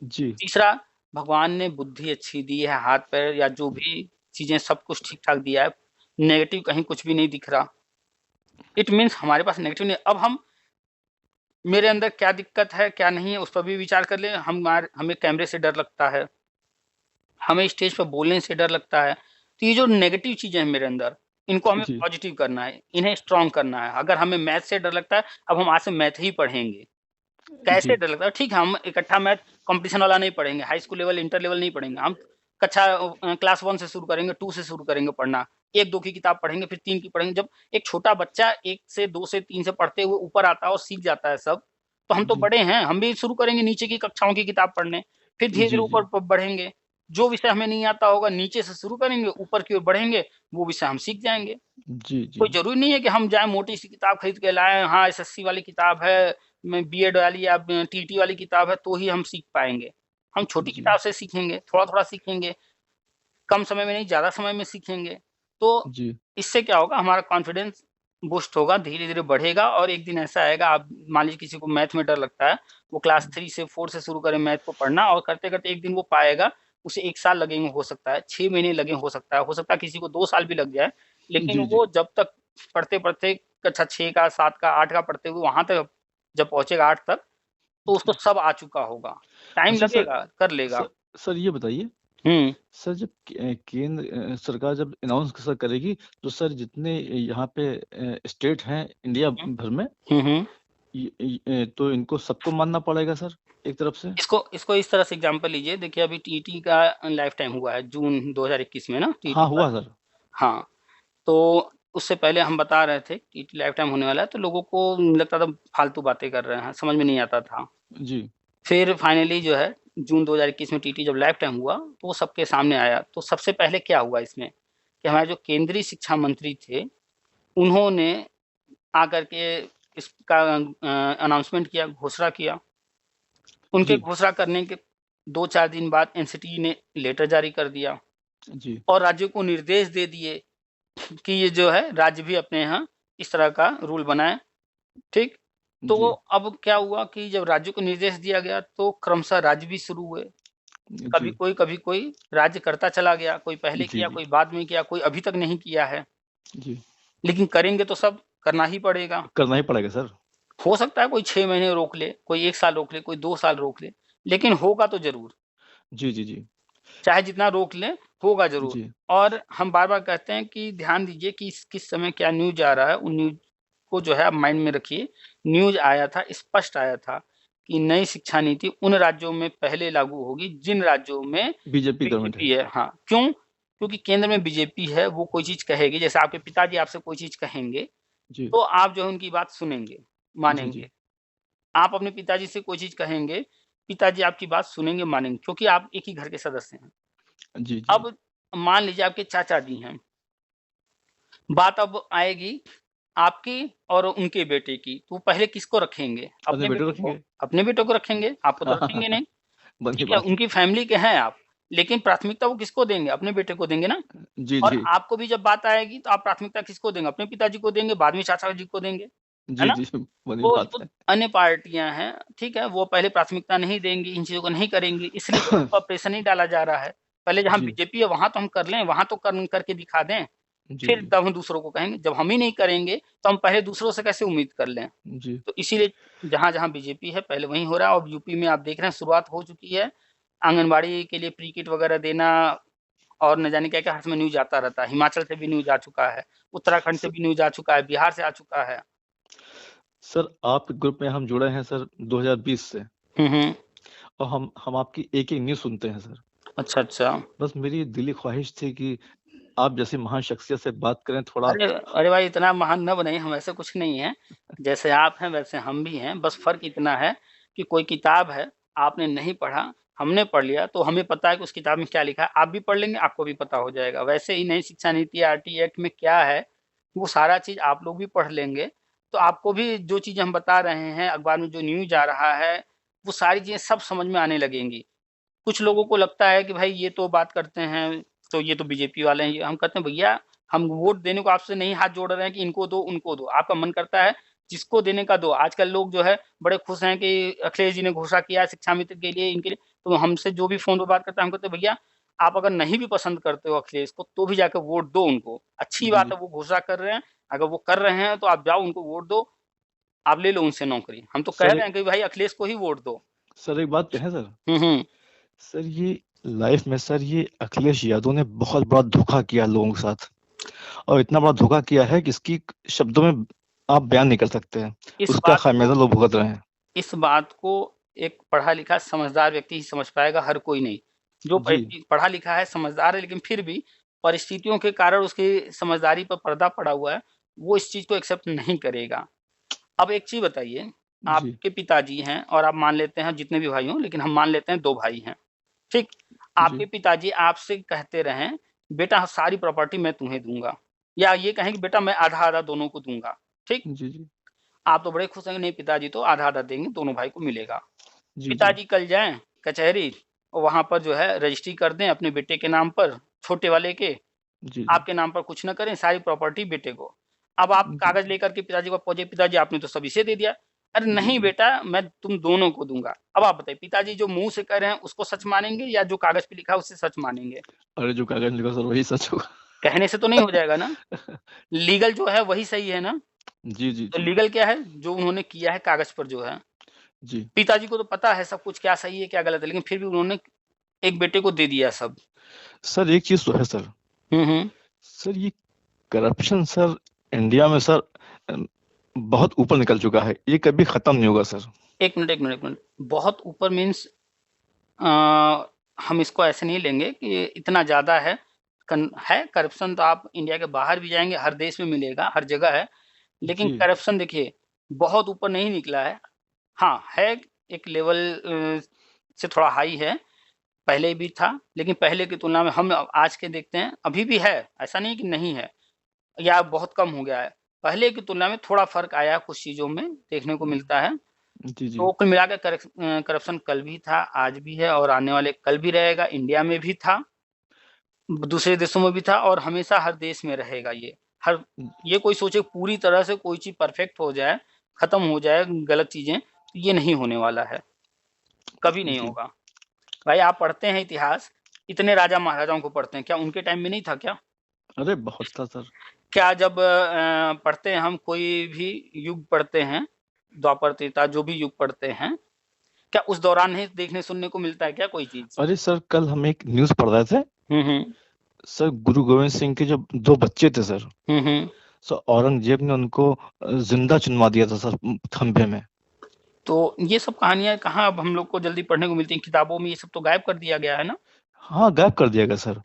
जी, तीसरा, भगवान ने बुद्धि अच्छी दी है, हाथ-पैर या जो भी चीज़ें सब कुछ ठीक-ठाक दिया है, नेगेटिव कहीं कुछ भी नहीं दिख रहा। इट मीन्स हमारे पास नेगेटिव नहीं। अब हम मेरे अंदर क्या दिक्कत है, क्या नहीं है, उस पर भी विचार कर लें। हमें कैमरे से डर लगता है, हमें स्टेज पे बोलने से डर लगता है। तो ये जो नेगेटिव चीज़ें हैं मेरे अंदर, इनको हमें जी, पॉज़िटिव करना है, इन्हें स्ट्रॉन्ग करना है। अगर हमें मैथ से डर लगता है, अब हम आज से मैथ ही पढ़ेंगे। कैसे जी, डर लगता है? ठीक है, हम इकट्ठा मैथ कॉम्पिटिशन वाला नहीं पढ़ेंगे, high school level, inter level नहीं पढ़ेंगे। हम क्लास 1 से शुरू करेंगे, 2 से शुरू करेंगे पढ़ना। 1-2 की किताब पढ़ेंगे, फिर 3 की पढ़ेंगे। जब एक छोटा बच्चा 1 से 2 से 3 से पढ़ते हुए ऊपर आता है और सीख जाता है सब, तो हम तो जी, बड़े हैं, हम भी शुरू करेंगे नीचे की कक्षाओं की किताब पढ़ने। फिर धीरे-धीरे जी, ऊपर जी, बढ़ेंगे। जो विषय हमें नहीं आता होगा, नीचे से शुरू करेंगे, ऊपर की ओर बढ़ेंगे, वो विषय हम सीख जाएँगे। जी, जी, कोई ज़रूरी नहीं है कि हम जाएँ मोटी-सी किताब खरीद के लाएँ, हाँ, एसएससी वाली किताब है, मैं बीएड वाली या टीटी वाली किताब है, तो ही हम सीख पाएँगे। हम छोटी जी, किताब से सीखेंगे, थोड़ा-थोड़ा सीखेंगे, कम समय में नहीं, ज़्यादा समय में सीखेंगे। तो जी, इससे क्या होगा, हमारा कॉन्फिडेंस बूस्ट होगा, धीरे-धीरे बढ़ेगा और एक दिन ऐसा आएगा, आप मान लीजिए किसी को मैथ में डर लगता है, वो क्लास 3 से 4 से शुरू करे मैथ को पढ़ना और करते-करते एक दिन वो पाएगा, उसे 1 साल लगेंगे हो सकता है, 6 महीने लगे हो सकता है किसी को 2 साल भी लग जाए, लेकिन जी, जी, वो जब तक पढ़ते-पढ़ते कक्षा 6 का, 7 का, 8 का पढ़ते हुए वहाँ तक जब पहुँचेगा 8 तक, तो उसको जी। सब आ चुका होगा। टाइम अच्छा सर लगेगा, कर लेगा। सर सर ये बताइए, हुँ। सर जब केंद्र सरकार जब अनाउंस सर करेगी, तो सर जितने यहाँ पे स्टेट हैं इंडिया हुँ, भर में, हुँ, हुँ। तो इनको सबको मानना पड़ेगा सर, एक तरफ से? इसको इसको इस तरह से एग्ज़ाम्पल लीजिए, देखिए अभी टीटी का लाइफ टाइम हुआ है, जून 2021 में ना टीटी हाँ, का। हुआ सर। हाँ, तो उससे पहले हम बता रहे थे टीटी लाइफ टाइम होने वाला है, तो लोगों को लगता था फालतू बातें कर रहे हैं, समझ में नहीं आता था। जी, फिर फाइनली जो है जून 2021 में टीटी जब लाइफ टाइम हुआ, तो वो सबके सामने आया। तो सबसे पहले क्या हुआ इसमें कि हमारे जो केंद्रीय शिक्षा मंत्री थे, उन्होंने आकर के इसका अनाउंसमेंट किया, घोषणा किया। उनके जी, घोषणा करने के 2-4 दिन बाद एनसीटी ने लेटर जारी कर दिया जी, और राज्यों को निर्देश दे दिए कि ये जो है राज्य भी अपने यहाँ इस तरह का रूल बनाएँ, ठीक? तो जी, अब क्या हुआ कि जब राज्यों को निर्देश दिया गया तो क्रमशः राज्य भी शुरू हुए। जी, कभी कोई राज्य करता चला गया, कोई पहले जी, किया, जी, कोई बाद में किया, कोई अभी तक नहीं किया है। जी। लेकिन करेंगे तो सब करना ही पड़ेगा। करना ही पड़ेगा सर। हो सकता है कोई 6 महीने रोक ले, कोई 1 साल रोक ले, कोई 2 साल रोक ले, लेकिन होगा तो ज़रूर। जी, जी, जी, चाहे जितना रोक लें, होगा ज़रूर। जी, और हम बार-बार कहते हैं कि ध्यान दीजिए कि किस समय क्या न्यूज़ आ रहा है, उन न्यूज़ को जो है आप माइंड में रखिए। न्यूज़ आया था, स्पष्ट आया था कि नई शिक्षा नीति उन राज्यों में पहले लागू होगी, जिन राज्यों में बीजेपी गवर्नमेंट बीजेपी है। है। हाँ, क्यों? क्योंकि केंद्र में बीजेपी है, वो कोई चीज़ कहेगी, जैसे आपके पिताजी आपसे कोई चीज़ कहेंगे, जी, तो आप जो है उनकी बात सुनेंगे, जी, जी, मानेंगे। आप अपने पिताजी से कोई चीज़ कहेंगे, पिताजी आपकी बात सुनेंगे, मानेंगे, क्योंकि आप एक ही घर के सदस्य हैं। जी, जी। अब मान लीजिए आपके चाचा जी हैं, बात अब आएगी आपकी और उनके बेटे की, तो पहले किसको रखेंगे? अपने अपने बेटे बेटे को। रखेंगे? अपने बेटों को रखेंगे, आपको तो रखेंगे नहीं, बनी ठीक है? बात। उनकी फैमिली के हैं आप, लेकिन प्राथमिकता वो किसको देंगे? अपने बेटे को देंगे ना। जी, और जी। आपको भी जब बात आएगी तो आप प्राथमिकता किसको देंगे? अपने पिताजी को देंगे, बाद में चाचा जी को देंगे, है जी, ना? जी, वही वो बात जो है। अन्य पार्टियाँ हैं, ठीक है, वो पहले प्राथमिकता नहीं देंगी, इन चीज़ों को नहीं करेंगी, इसलिए तो हम पर प्रेशर नहीं डाला जा रहा है। पहले जहाँ जी, बीजेपी है वहाँ तो हम कर लें, वहाँ तो करके दिखा दें, जी, फिर जी, तब हम दूसरों को कहेंगे। जब हम ही नहीं करेंगे, तो हम पहले दूसरों से कैसे उम्मीद कर लें? जी। तो इसीलिए जहाँ-जहाँ बीजेपी है, पहले वहीं हो रहा है और यूपी में आप देख रहे हैं शुरुआत हो चुकी है। आंगनबाड़ी के लिए प्री किट वगैरह देना और न जाने क्या-क्या हर समय न्यूज़ आता रहता है। हिमाचल से भी न्यूज़ आ चुका है, उत्तराखंड से स भी न्यूज़ आ चुका है, बिहार से आ चुका है। सर आपके ग्रुप में हम जुड़े हैं सर 2020 से हुँ, हुँ। और हम आपकी एक-एक न्यूज़ सुनते हैं सर। अच्छा, अच्छा। बस मेरी दिली ख्वाहिश थी कि आप जैसी महान शख्सियत से बात करें थोड़ा। अरे! अरे भाई इतना महान ना बनिए, हम ऐसे कुछ नहीं हैं। जैसे आप हैं वैसे हम भी हैं, बस फ़र्क इतना है कि कोई किताब है, आपने नहीं पढ़ा, हमने पढ़ लिया तो हमें पता है कि उस किताब में क्या लिखा है। आप भी पढ़ लेंगे, आपको भी पता हो जाएगा। वैसे ही नई शिक्षा नीति आरटी एक्ट में क्या है, वो सारा चीज़ आप लोग भी पढ़ लेंगे, तो आपको भी जो चीज़ें हम बता रहे हैं, अखबार में जो न्यूज़ आ रहा है, वो सारी चीज़ें सब समझ में आने लगेंगी। कुछ लोगों को लगता है कि भाई ये तो बात करते हैं, तो ये तो बीजेपी वाले हैं, ये हम कहते हैं भैया हम वोट देने को आपसे नहीं हाथ जोड़ रहे हैं कि इनको दो, उनको दो। आपका मन करता है जिसको देने का दो। आजकल लोग जो है बड़े खुश हैं कि अखिलेश जी ने घोषणा किया है शिक्षा मित्र के लिए, इनके लिए, तो हमसे जो भी फ़ोन पे बात करता है हम कहते हैं भैया आप अगर नहीं भी पसंद करते हो अखिलेश को, तो भी जाके वोट दो उनको। अच्छी जी, बात जी। है वो घोषणा कर रहे हैं, अगर वो कर रहे हैं तो आप जाओ उनको वोट दो, आप ले लो उनसे नौकरी। हम तो कह सर रहे एक हैं कि भाई अखिलेश को ही वोट दो। सर एक बात कहें सर? हुँ, हुँ। सर ये लाइफ में सर ये अखिलेश यादव ने बहुत बड़ा धोखा किया लोगों के साथ और इतना बड़ा धोखा किया है कि इसकी शब्दों में आप बयान नहीं कर सकते हैं। इस उसका बात को खामियाजा लोग भुगत रहे हैं। इस बात को एक पढ़ा-लिखा समझदार व्यक्ति ही समझ पाएगा, हर कोई नहीं। जो जी, पढ़ा-लिखा है, समझदार है, लेकिन फिर भी परिस्थितियों के कारण उसकी समझदारी पर पर्दा पड़ा हुआ है, वो इस चीज़ को एक्सेप्ट नहीं करेगा। अब एक चीज़ बताइए, जी, आपके पिताजी हैं और आप मान लेते हैं जितने भी भाई हों, लेकिन हम मान लेते हैं 2 भाई हैं, ठीक? जी, आपके पिताजी आपसे कहते रहें, "बेटा सारी प्रॉपर्टी मैं तुम्हें दूँगा" या ये कहें कि बेटा मैं आधा-आधा दोनों को दूँगा, ठीक? जी, जी, आप तो बड़े खुश हैं कि नहीं पिताजी तो आधा-आधा देंगे, दोनों भाई को मिलेगा। जी, जी, पिताजी कल जाएँ कचहरी और वहाँ पर जो है रजिस्ट्री कर दें अपने बेटे के नाम पर, छोटे वाले के, जी, जी, आपके नाम पर कुछ ना करें, सारी प्रॉपर्टी बेटे को। अब आप जी, कागज़ लेकर के पिताजी को पहुँचे, पिताजी आपने तो सब इसे दे दिया। अरे जी, नहीं जी। बेटा, मैं तुम दोनों को दूँगा। अब आप बताइए पिताजी जो मुँह से कह रहे हैं उसको सच मानेंगे या जो कागज़ पे लिखा है उसे सच मानेंगे? अरे जो कागज लिखा सर वही सच होगा। कहने से तो नहीं हो जाएगा ना, लीगल जो है वही सही है ना? जी, जी, तो जी, लीगल क्या है? जो उन्होंने किया है कागज़ पर जो है। जी। पिताजी को तो पता है सब कुछ क्या सही है, क्या गलत है, लेकिन फिर भी उन्होंने एक बेटे को दे दिया सब। सर एक चीज़ तो है सर, हुँ, हुँ। सर ये करप्शन सर इंडिया में सर अ, बहुत ऊपर निकल चुका है। ये कभी खत्म नहीं होगा सर। 1 minute, 1 minute, 1 minute. बहुत ऊपर मीन्स अ, हम इसको ऐसे नहीं लेंगे कि इतना ज़्यादा है। करप्शन तो आप इंडिया के बाहर भी जाएँगे, हर देश में मिलेगा, हर जगह है। लेकिन जी, करप्शन देखिए, बहुत ऊपर नहीं निकला है। हाँ, है एक लेवल से थोड़ा हाई है, पहले भी था, लेकिन पहले की तुलना में हम आज के देखते हैं, अभी भी है, ऐसा नहीं कि नहीं है। या बहुत कम हो गया है। पहले की तुलना में थोड़ा फ़र्क आया है कुछ चीज़ों में, देखने को मिलता है। जी, जी, तो कुल मिला के करप्शन कल भी था, आज भी है और आने वाले कल भी रहेगा, इंडिया में भी था, दूसरे देशों में भी था और हमेशा हर देश में रहेगा ये। हर ये कोई सोचे पूरी तरह से कोई चीज़ परफ़ेक्ट हो जाए, ख़त्म हो जाए गलत चीज़ें, तो ये नहीं होने वाला है, कभी नहीं जी। होगा। भाई आप पढ़ते हैं इतिहास, इतने राजा-महाराजाओं को पढ़ते हैं, क्या उनके टाइम में नहीं था क्या? अरे बहुत था सर। क्या जब पढ़ते हैं हम कोई भी युग पढ़ते हैं, द्वापर, त्रेता जो भी युग पढ़ते हैं, क्या उस दौरान नहीं देखने सुनने को मिलता है क्या कोई चीज़? अरे सर कल हम एक न्यूज़ पढ़ रहे थे। हुँ, हुँ। सर गुरु गोविंद सिंह के जो 2 बच्चे थे सर, हुँ, हुँ। औरंगज़ेब ने उनको ज़िंदा चुनवा दिया था सर खंभे में। तो ये सब कहानियाँ कहाँ अब हम लोग को जल्दी पढ़ने को मिलती हैं, किताबों में ये सब तो गायब कर दिया गया है ना? हाँ, गायब कर दिया गया सर।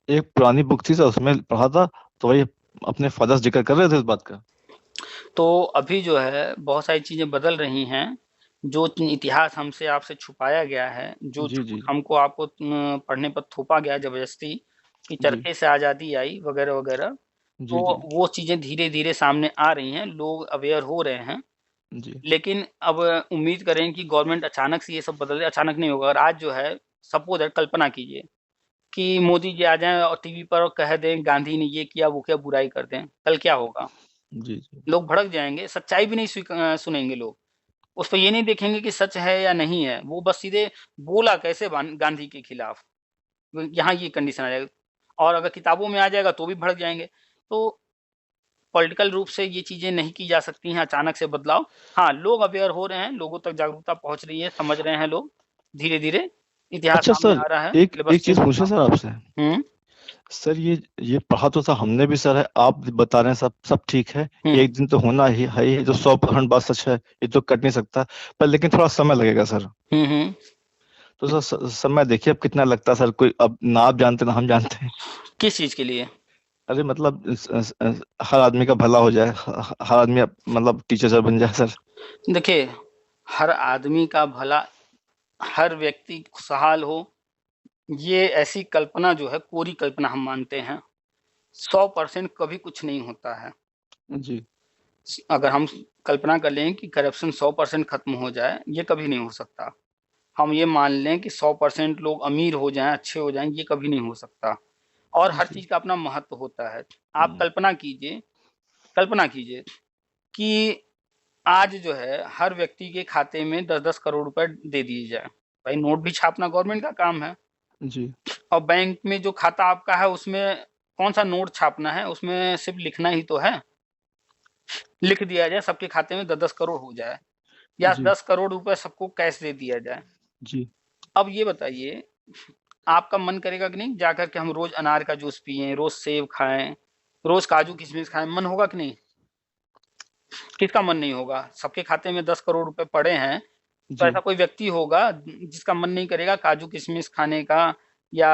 एक पुरानी बुक थी सर उसमें पढ़ा था, तो वही अपने फ़ादर से ज़िक्र कर रहे थे इस बात का। तो अभी जो है बहुत सारी चीज़ें बदल रही हैं, जो इतिहास हमसे आपसे छुपाया गया है, जो जी, झूठ जी। हमको आपको पढ़ने पर थोपा गया ज़बरदस्ती, कि जी। चरखे से आज़ादी आई वगैरह-वगैरह, जी, तो जी। वो चीज़ें धीरे-धीरे सामने आ रही हैं, लोग अवेयर हो रहे हैं। जी। लेकिन अब उम्मीद करें कि गवर्नमेंट अचानक से ये सब बदल दे, अचानक नहीं होगा और आज जो है सपोज़ है, कल्पना कीजिए कि मोदी जी आ जाएँ और टीवी पर और कह दें गांधी ने ये किया, वो किया, बुराई कर दें, कल क्या होगा? जी, जी। लोग भड़क जाएँगे, सच्चाई भी नहीं सुनेंगे लोग। उस पे ये नहीं देखेंगे कि सच है या नहीं है, वो बस सीधे बोला कैसे गांधी के खिलाफ, यहाँ ये कंडीशन आ जाएगा। और अगर किताबों में आ जाएगा तो भी भड़क जाएँगे। तो पॉलिटिकल रूप से ये चीज़ें नहीं की जा सकती हैं, अचानक से बदलाव। हाँ, लोग अवेयर हो रहे हैं, लोगों तक जागरूकता पहुँच रही है, समझ रहे हैं लोग, धीरे-धीरे इतिहास अच्छा सामने सर, आ रहा है, एक सिलेबस एक चेंज चीज़ हो पूछे रहा सर आपसे? है। हुँ, सर ये पढ़ा तो था हमने भी सर है, आप बता रहे हैं सब सब ठीक है, हुँ, एक दिन तो होना ही है ही, जो 100% बात सच है, ये तो कट नहीं सकता, पर लेकिन थोड़ा समय लगेगा सर। हुँ, हुँ। तो सर समय देखिए अब कितना लगता है सर, कोई अब ना आप जानते ना हम जानते हैं। किस चीज़ के लिए? अरे मतलब हर आदमी का भला हो जाए, हर आदमी मतलब टीचर सर बन जाए सर। देखिए, हर आदमी का भला, हर व्यक्ति खुशहाल हो, ये ऐसी कल्पना जो है, कोरी कल्पना हम मानते हैं। 100% कभी कुछ नहीं होता है। जी, अगर हम कल्पना कर लें कि करप्शन 100% खत्म हो जाए, ये कभी नहीं हो सकता। हम ये मान लें कि 100% लोग अमीर हो जाएँ, अच्छे हो जाएँ, ये कभी नहीं हो सकता। और हर जी, चीज़ का अपना महत्व होता है। आप हुँ, कल्पना कीजिए कि आज जो है हर व्यक्ति के खाते में 10-10 करोड़ रुपए दे दिए जाएँ। भाई नोट भी छापना गवर्नमेंट का काम है जी, और बैंक में जो खाता आपका है उसमें कौन-सा नोट छापना है, उसमें सिर्फ़ लिखना ही तो है। लिख दिया जाए सबके खाते में 10-10 करोड़ हो जाए या जी, 10 करोड़ रुपए सबको कैश दे दिया जाए। जी, अब ये बताइए, आपका मन करेगा कि नहीं जाकर के हम रोज़ अनार का जूस पिएँ, रोज़ सेब खाएँ, रोज़ काजू किशमिश खाएँ, मन होगा कि नहीं? किसका मन नहीं होगा? सबके खाते में 10 करोड़ रुपए पड़े हैं, तो जी, ऐसा कोई व्यक्ति होगा जिसका मन नहीं करेगा काजू किशमिश खाने का या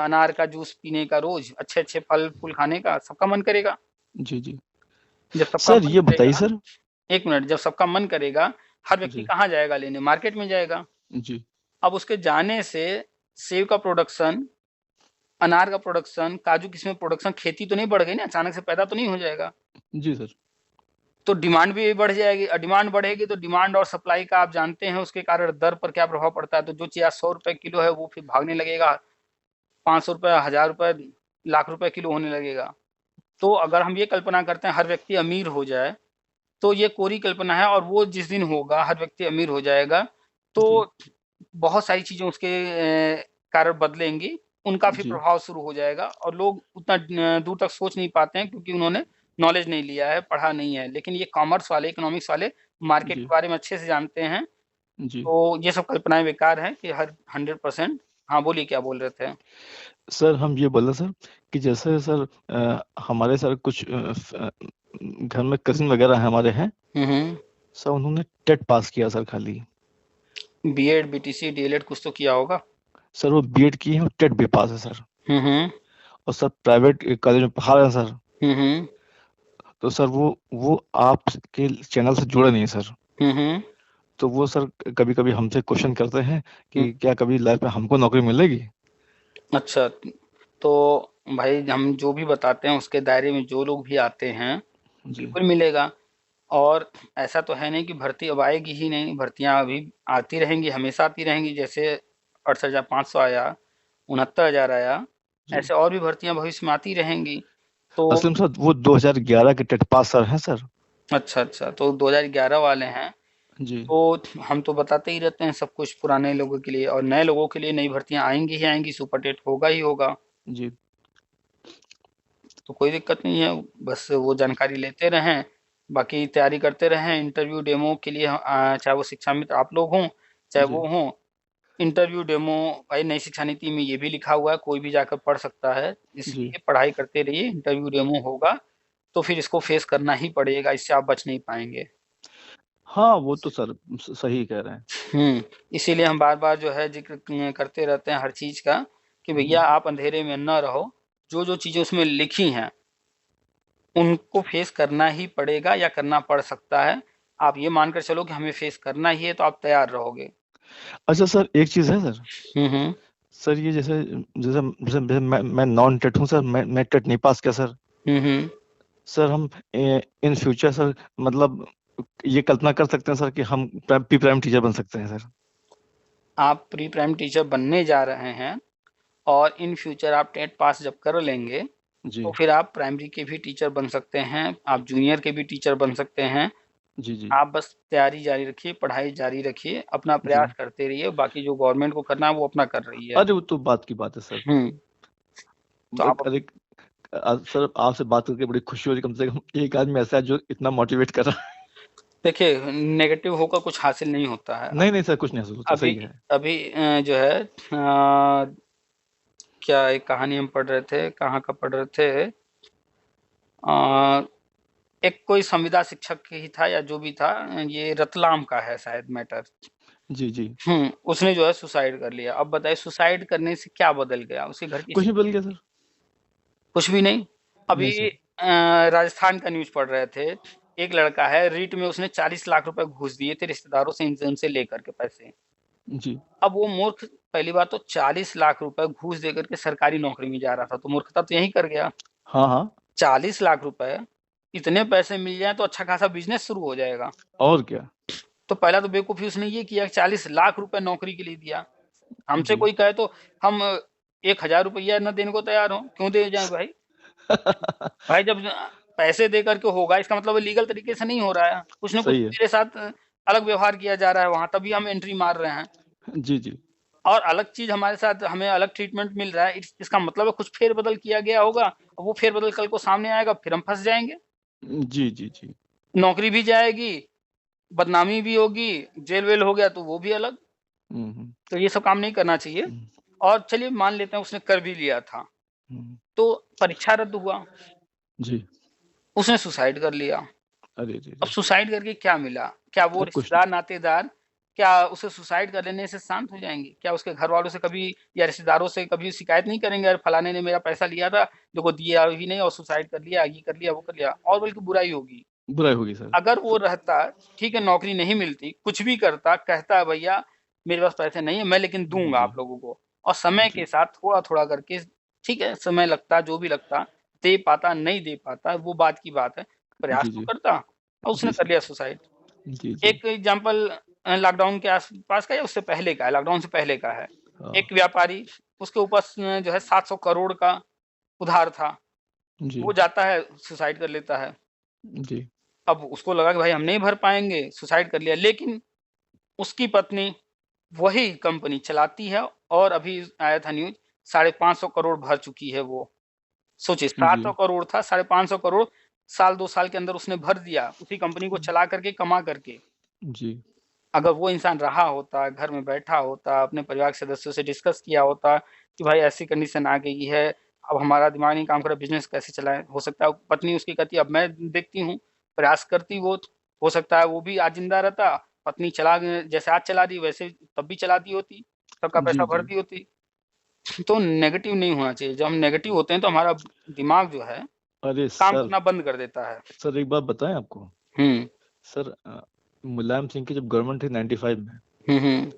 अनार का जूस पीने का रोज़, अच्छे-अच्छे फल-फूल खाने का, सबका मन करेगा। जी, जी। जब सबका सर मन ये बताइए करेगा, सर। 1 मिनट, जब सबका मन करेगा, हर व्यक्ति जी, कहाँ जाएगा लेने? मार्केट में जाएगा। जी, अब उसके जाने से सेब का प्रोडक्शन, अनार का प्रोडक्शन, काजू किशमिश प्रोडक्शन, खेती तो नहीं बढ़ गई ना, अचानक से पैदा तो नहीं हो जाएगा। जी सर। तो डिमांड भी बढ़ जाएगी और डिमांड बढ़ेगी तो डिमांड और सप्लाई का आप जानते हैं उसके कारण दर पर क्या प्रभाव पड़ता है। तो जो चीज़ आज ₹100 किलो है वो फिर भागने लगेगा, ₹500, ₹1000, लाख रुपए किलो होने लगेगा। तो अगर हम ये कल्पना करते हैं हर व्यक्ति अमीर हो जाए, तो ये कोरी कल्पना है और वो जिस दिन होगा हर व्यक्ति अमीर हो जाएगा, जी, तो बहुत सारी चीज़ें उसके कारण बदलेंगी, उनका फिर जी, प्रभाव शुरू हो जाएगा और लोग उतना दूर तक सोच नहीं पाते हैं क्योंकि उन्होंने नॉलेज नहीं लिया है, पढ़ा नहीं है। लेकिन ये कॉमर्स वाले, इकोनॉमिक्स वाले मार्केट के जी, बारे में अच्छे से जानते हैं, जी। तो ये सब कल्पनाएँ बेकार हैं कि हर 100%। हाँ, बोलिए क्या बोल रहे थे? सर हम ये बोले सर कि जैसे सर हमारे सर कुछ घर में कज़िन वग़ैरह हैं हमारे हैं, हुँ, हुँ। सर उन्होंने टेट पास किया सर खाली। बीएड, बीटीसी, डीएलएड कुछ तो किया होगा? सर वो बीएड किए हैं और टेट भी पास है सर। हुँ, हुँ। और सर प्राइवेट कॉलेज में पढ़ा रहे हैं सर। हुँ, हुँ। तो सर वो आपके चैनल से जुड़े नहीं है सर। हुँ, हुँ। तो वो सर कभी-कभी हमसे क्वेश्चन करते हैं हुँ। कि क्या कभी लाइफ़ में हमको नौकरी मिलेगी? अच्छा, तो भाई हम जो भी बताते हैं उसके दायरे में जो लोग भी आते हैं, जी, बिल्कुल मिलेगा। और ऐसा तो है नहीं कि भर्ती अब आएगी ही नहीं, भर्तियाँ अभी आती रहेंगी, हमेशा आती रहेंगी। जैसे 68,500 आया, 69,000 आया, जी। ऐसे और भी भर्तियाँ भविष्य में आती रहेंगी। तो असल में सर वो 2011 के टेट पास सर हैं सर। अच्छा, अच्छा, तो 2011 वाले हैं, जी, तो हम तो बताते ही रहते हैं सब कुछ पुराने लोगों के लिए और नए लोगों के लिए नई भर्तियाँ आएँगी ही आएँगी, सुपर टेट होगा ही होगा। जी, तो कोई दिक्कत नहीं है, बस वो जानकारी लेते रहें, बाकी तैयारी करते रहें इंटरव्यू, डेमो के लिए चाहे वो शिक्षा मित्र आप लोग हों, चाहे जी, वो हों, इंटरव्यू, डेमो भाई नई शिक्षा नीति में ये भी लिखा हुआ है, कोई भी जाकर पढ़ सकता है, जी। इसलिए पढ़ाई करते रहिए, इंटरव्यू, डेमो होगा, तो फिर इसको फेस करना ही पड़ेगा, इससे आप बच नहीं पाएँगे। हाँ, वो तो सर सही कह रहे हैं। हुँ, इसीलिए हम बार-बार जो है ज़िक्र करते रहते हैं हर चीज़ का कि भैया जी। आप अंधेरे में ना रहो, जो-जो चीज़ें उसमें लिखी हैं उनको फेस करना ही पड़ेगा या करना पड़ सकता है। आप ये मानकर चलो कि हमें फेस करना ही है तो आप तैयार रहोगे। अच्छा सर एक चीज़ है सर। हुँ, हुँ। सर ये जैसे जैसे जैसे जैसे मैं नॉन टेट हूँ सर, मैं टेट नहीं पास किया सर। हुँ, हुँ। सर हम इन फ्यूचर सर मतलब ये कल्पना कर सकते हैं सर कि हम प्री प्राइमरी टीचर बन सकते हैं सर। आप प्री प्राइमरी टीचर बनने जा रहे हैं और इन फ्यूचर आप टेट पास जब कर लेंगे, तो जी, फिर आप प्राइमरी के भी टीचर बन सकते हैं, आप जूनियर के भी टीचर बन सकते हैं। जी, जी, आप बस तैयारी जारी रखिए, पढ़ाई जारी रखिए, अपना जी। प्रयास करते रहिए, बाकी जो गवर्नमेंट को करना है वो अपना कर रही है। अरे वो तो बात की बात है सर। हुँ, तो आप बट अरे सर आपसे बात करके बड़ी खुशी हो रही, कम से कम एक आदमी ऐसा है जो इतना मोटिवेट कर रहा है। देखिए नेगेटिव होकर कुछ हासिल नहीं होता है। नहीं, नहीं सर, कुछ नहीं होता, अभी सही है। अभी जो है क्या एक कहानी हम पढ़ रहे थे, कहाँ का पढ़ रहे थे? अ, एक कोई संविदा शिक्षक ही था या जो भी था, ये रतलाम का है शायद मैटर। जी, जी। उसने जो है सुसाइड कर लिया। अब बताइए सुसाइड करने से क्या बदल गया? उसके घर की कुछ नहीं बदल स्थिति गया सर। कुछ भी नहीं। नहीं अभी सर। राजस्थान का न्यूज़ पढ़ रहे थे, एक लड़का है रीट में उसने 40 लाख रुपए घूस दिए थे रिश्तेदारों से उनसे लेकर के पैसे। जी। अब वो मूर्ख पहली बात तो 40 लाख रुपए घूस देकर के सरकारी नौकरी में जा रहा था, तो मूर्खता तो यही कर गया। हाँ, हाँ। 40 लाख रुपए, इतने पैसे मिल जाएँ तो अच्छा खासा बिज़नेस शुरू हो जाएगा। और क्या। तो पहला तो बेवकूफ़ी उसने ये किया कि 40 लाख रुपए नौकरी के लिए दिया। हमसे जी। कोई कहे तो हम 1000 रुपया ना देने को तैयार हों, क्यों दे जाएँ भाई? भाई जब पैसे दे कर के होगा इसका मतलब लीगल तरीके से नहीं हो रहा है। कुछ न कुछ सही है। मेरे साथ अलग व्यवहार किया जा रहा है वहाँ, तभी हम एंट्री मार रहे हैं। जी, जी। और अलग चीज़ हमारे साथ हमें अलग ट्रीटमेंट मिल रहा है, इसका मतलब है कुछ फेर-बदल किया गया होगा, और वो फेर-बदल कल को सामने आएगा, फिर हम फँस जाएँगे। जी, जी, जी। नौकरी भी जाएगी, बदनामी भी होगी, जेल-वेल हो गया तो वो भी अलग। हुँ, हुँ। तो ये सब काम नहीं करना चाहिए। हुँ, और चलिए मान लेते हैं उसने कर भी लिया था, हुँ। तो परीक्षा रद्द हुआ, जी। उसने सुसाइड कर लिया। अरे रे अब रे! सुसाइड करके क्या मिला? क्या वो कुछ रिश्तेदार, नातेदार क्या उसे सुसाइड कर लेने से शांत हो जाएँगे? क्या उसके घरवालों से कभी या रिश्तेदारों से कभी शिकायत नहीं करेंगे, अरे फलाने ने मेरा पैसा लिया था, देखो दिया ही नहीं और सुसाइड कर लिया, ये कर लिया, वो कर लिया, और बल्कि बुराई होगी। बुराई होगी सर। अगर वो स रहता, ठीक है नौकरी नहीं मिलती, कुछ भी करता, कहता भैया मेरे पास पैसे नहीं है, मैं लेकिन दूँगा जी, आप लोगों को, और समय के जी, साथ थोड़ा-थोड़ा करके, ठीक है, समय लगता, जो भी लगता, दे पाता, नहीं दे पाता, वो बात की बात है। जी, प्रयास तो जी। करता, और उसने जी कर सर। लिया सुसाइड। जी, जी। एक एग्ज़ाम्पल लॉकडाउन के आस-पास का या उससे पहले का है, लॉकडाउन से पहले का है। हाँ। एक व्यापारी, उसके ऊपर जो है 700 करोड़ का उधार था, जी, वो जाता है, सुसाइड कर लेता है। जी। अब उसको लगा कि भाई हम नहीं भर पाएँगे, सुसाइड कर लिया, लेकिन उसकी पत्नी वही कंपनी चलाती है, और अभी आया था न्यूज़, 550 करोड़ भर चुकी है वो। सोचिए जी, 700 करोड़ था, 550 करोड़ साल 2 साल के अंदर उसने भर दिया, उसी कंपनी को चला करके, कमा करके। जी, अगर वो इंसान रहा होता, घर में बैठा होता, अपने परिवार के सदस्यों से डिस्कस किया होता कि भाई ऐसी कंडीशन आ गई है, अब हमारा दिमाग नहीं काम कर रहा, बिज़नेस कैसे चलाएँ? हो सकता है पत्नी उसकी कहती अब मैं देखती हूँ, प्रयास करती वो, हो सकता है वो भी आज ज़िंदा रहता, पत्नी जैसे आज चला दी वैसे तब भी चला दी होती, सबका जी, पैसा भर जी। दी होती। तो नेगेटिव नहीं होना चाहिए, जब हम नेगेटिव होते हैं तो हमारा दिमाग जो है, अरे काम सर, करना बंद कर देता है। सर एक बात बताएँ आपको? हुँ। सर मुलायम सिंह की जब गवर्नमेंट थी 95 में, हुँ, हुँ।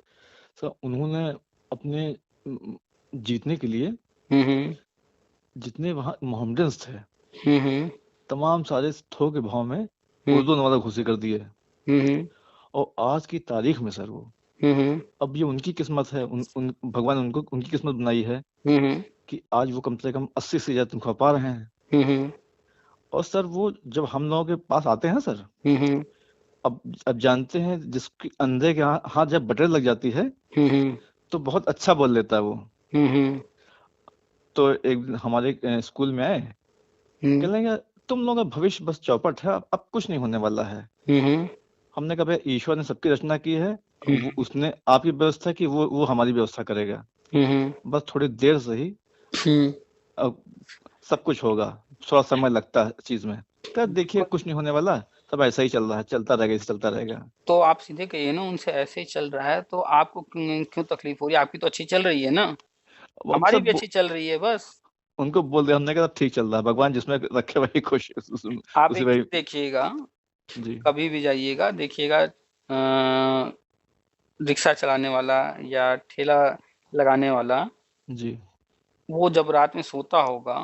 सर उन्होंने अपने जीतने के लिए हुँ, हुँ। जितने वहाँ मोहम्मडन्स थे, हुँ, हुँ। तमाम सारे थोक के भाव में हुँ, उर्दू नवादा घोषित कर दिए। हुँ, हुँ। और आज की तारीख में सर वो, हुँ, हुँ। अब ये उनकी किस्मत है, उन भगवान ने उनको उनकी किस्मत बनाई है हुँ, हुँ। कि आज वो कम से कम 80 से ज़्यादा तनख्वाह पा रहे हैं। हुँ, हुँ। और सर वो जब हम लोगों के पास आते हैं सर, हुँ, हुँ। अब जानते हैं जिसके अंधे के हाथ जब बटेर लग जाती है, हुँ, हुँ। तो बहुत अच्छा बोल लेता है वो। हुँ, हुँ। तो एक दिन हमारे स्कूल में आए, हुँ। कहने लगे तुम लोगों का भविष्य बस चौपट है, अब कुछ नहीं होने वाला है। हुँ, हुँ। हमने कहा भाई ईश्वर ने सबकी रचना की है, हुँ, वो उसने आपकी व्यवस्था की, वो हमारी व्यवस्था करेगा। हुँ, हुँ। बस थोड़ी देर से ही हुँ। अब सब कुछ होगा, थोड़ा समय लगता है चीज़ में। कहा देखिए बिल्कुल। कुछ नहीं होने वाला, सब ऐसा ही चल रहा है, चलता रहेगा, ऐसे चलता रहेगा। तो आप सीधे कहिए ना उनसे, ऐसे ही चल रहा है तो आपको क्यों क्यों तकलीफ़ हो रही है? आपकी तो अच्छी चल रही है ना, अब हमारी सब भी अच्छी चल रही है बस। उनको बोल दिया, हमने कहा ठीक चल रहा है, भगवान जिसमें रखे वही खुश, आप उसी एक वही। चीज़ देखिएगा, जी, कभी भी जाइएगा देखिएगा, रिक्शा चलाने वाला या ठेला लगाने वाला, जी, वो जब रात में सोता होगा,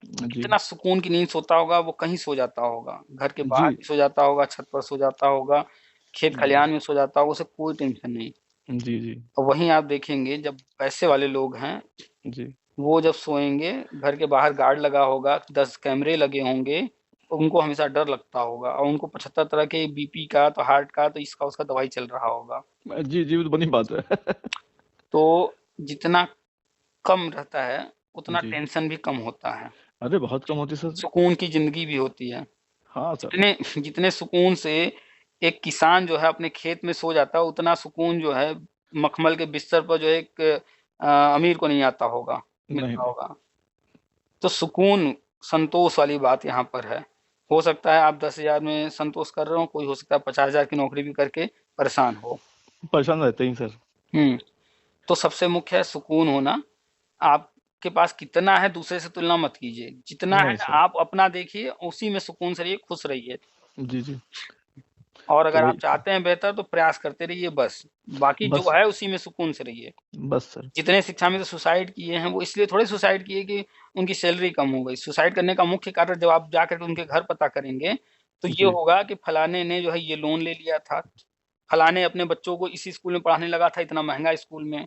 जी, इतना सुकून की नींद सोता होगा, वो कहीं सो जाता होगा, घर के बाहर जी, भी सो जाता होगा, छत पर सो जाता होगा, खेत जी, खलिहान में सो जाता होगा, उसे कोई टेंशन नहीं। जी, जी। और वहीं आप देखेंगे जब पैसे वाले लोग हैं, जी। वो जब सोएँगे, घर के बाहर गार्ड लगा होगा, 10 कैमरे लगे होंगे, तो उनको हमेशा डर लगता होगा और उनको 75 तरह के बीपी का, तो हार्ट का, तो इसका उसका दवाई चल रहा होगा। जी, जी, वो तो बनी बात है। तो जितना कम रहता है, उतना जी। टेंशन भी कम होता है। अरे बहुत कम होती सर। सुकून की ज़िंदगी भी होती है। हाँ सर। जितने जितने सुकून से एक किसान जो है अपने खेत में सो जाता है, उतना सुकून जो है मखमल के बिस्तर पर जो है एक अमीर को नहीं आता होगा, नहीं, मिलता नहीं। होगा। तो सुकून, संतोष वाली बात यहाँ पर है। हो सकता है आप 10,000 में संतोष कर रहे हो, कोई हो सकता है 50,000 की नौकरी भी करके परेशान हो। परेशान रहते ही सर। हुँ, तो सबसे मुख्य है सुकून होना। आपके पास कितना है दूसरे से तुलना मत कीजिए। जितना है नहीं सर। आप अपना देखिए, उसी में सुकून से रहिए, खुश रहिए। जी, जी। और तो अगर आप वही चाहते हैं बेहतर तो प्रयास करते रहिए बस। बाकी जो बस है उसी में सुकून से रहिए। बस सर। जितने शिक्षा मित्र सुसाइड किए हैं, वो इसलिए थोड़े सुसाइड किए कि उनकी सैलरी कम हो गई। सुसाइड करने का मुख्य कारण जब आप जाकर के उनके घर पता करेंगे, तो ये जी। होगा कि फलाने ने जो है ये लोन ले लिया था, फलाने अपने बच्चों को इसी स्कूल में पढ़ाने लगा था, इतना महँगा स्कूल में।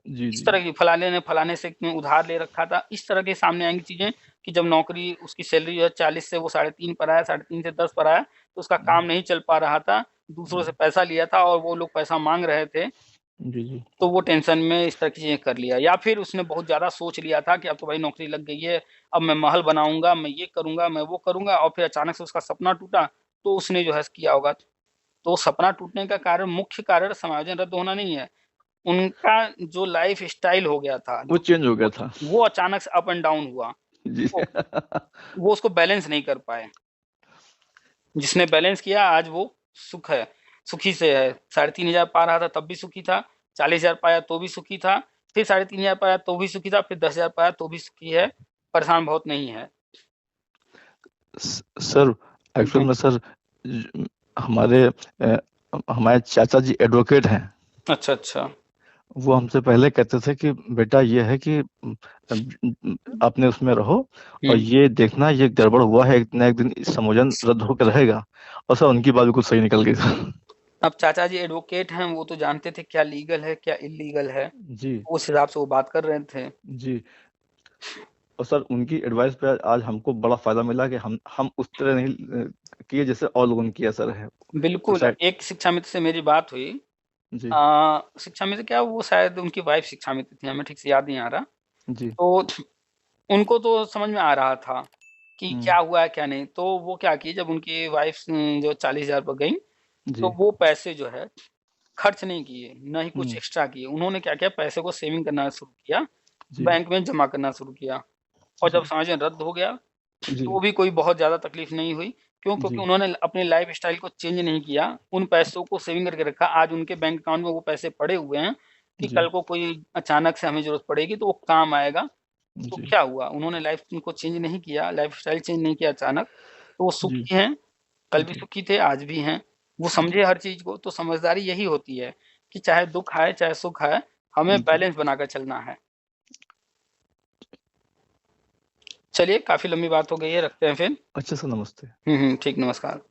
जी, इस जी, तरह की फलाने ने फलाने से उधार ले रखा था। इस तरह के सामने आएँगी चीज़ें कि जब नौकरी उसकी सैलरी जो है 40 से वो 3.5 पर आया, 3.5 से 10 पर आया, तो उसका जी। काम नहीं चल पा रहा था। दूसरों से जी, पैसा लिया था और वो लोग पैसा माँग रहे थे, जी, जी। तो वो टेंशन में इस तरह की चीज़ें कर लिया। या फिर उसने बहुत ज़्यादा सोच लिया था कि अब तो भाई नौकरी लग गई है, अब मैं महल बनाऊँगा, मैं ये करूँगा, मैं वो करूँगा और फिर अचानक से उसका सपना टूटा, तो उसने जो है किया होगा। तो सपना टूटने का कारण मुख्य कारण समायोजन रद्द होना नहीं है। उनका जो लाइफ़स्टाइल हो गया था, वो जो चेंज हो गया वो था। वो अचानक से अप एंड डाउन हुआ। जी। वो वो उसको बैलेंस नहीं कर पाए। जिसने बैलेंस किया आज वो सुख है, सुखी से है। 3,500 पा रहा था तब भी सुखी था, 40,000 पाया तो भी सुखी था, फिर 3,500 पाया तो भी सुखी था, फिर 10,000 पाया तो भी सुखी है, परेशान बहुत नहीं है। सर एक्चुअल जी। में सर हमारे हमारे चाचा जी एडवोकेट हैं। अच्छा, अच्छा। वो हमसे पहले कहते थे कि बेटा ये है कि अपने उसमें रहो और हुँ। ये देखना ये गड़बड़ हुआ है एक ना एक दिन इस संयोजन रद्द होकर रहेगा। और सर उनकी बात बिल्कुल सही निकल गई सर। अब चाचा जी एडवोकेट हैं, वो तो जानते थे क्या लीगल है, क्या इल्लीगल है, जी। उस हिसाब से वो बात कर रहे थे। जी। और सर उनकी एडवाइस पे आज हमको बड़ा फायदा मिला कि हम उस तरह नहीं किए जैसे और लोगों ने किया सर है। बिल्कुल, सुसाइड। एक शिक्षा मित्र से मेरी बात हुई। जी। शिक्षा मित्र क्या वो शायद उनकी वाइफ़ शिक्षा मित्र थी, हमें ठीक से याद नहीं आ रहा। जी। तो उनको तो समझ में आ रहा था कि हम्म। क्या हुआ है, क्या नहीं। तो वो क्या की जब उनकी वाइफ़ जो 40,000 पर गईं, तो जी। वो पैसे जो है खर्च नहीं किए, ना ही कुछ हम्म। एक्स्ट्रा किए। उन्होंने क्या किया पैसे को सेविंग करना शुरू किया, जी। बैंक में जमा करना शुरू किया और जब जी। समाजन रद्द हो गया, जी। तो भी कोई बहुत ज़्यादा तकलीफ़ नहीं हुई। क्यों? क्योंकि जी। उन्होंने अपने लाइफ़स्टाइल को चेंज नहीं किया, उन पैसों को सेविंग करके रखा। आज उनके बैंक अकाउंट में वो पैसे पड़े हुए हैं कि जी। कल को कोई अचानक से हमें ज़रूरत पड़ेगी तो वो काम आएगा। तो जी। क्या हुआ? उन्होंने लाइफ़ को चेंज नहीं किया, लाइफ़स्टाइल चेंज नहीं किया अचानक, तो वो जी। सुखी हैं, कल भी जी। सुखी थे, आज भी हैं। वो जी। समझे हर चीज़ को, तो समझदारी यही होती है कि चाहे दुःख आए, चाहे सुख आए, हमें जी। बैलेंस बनाकर चलना है। चलिए, काफ़ी लंबी बात हो गई है, रखते हैं फिर। अच्छा सर नमस्ते। ठीक, नमस्कार।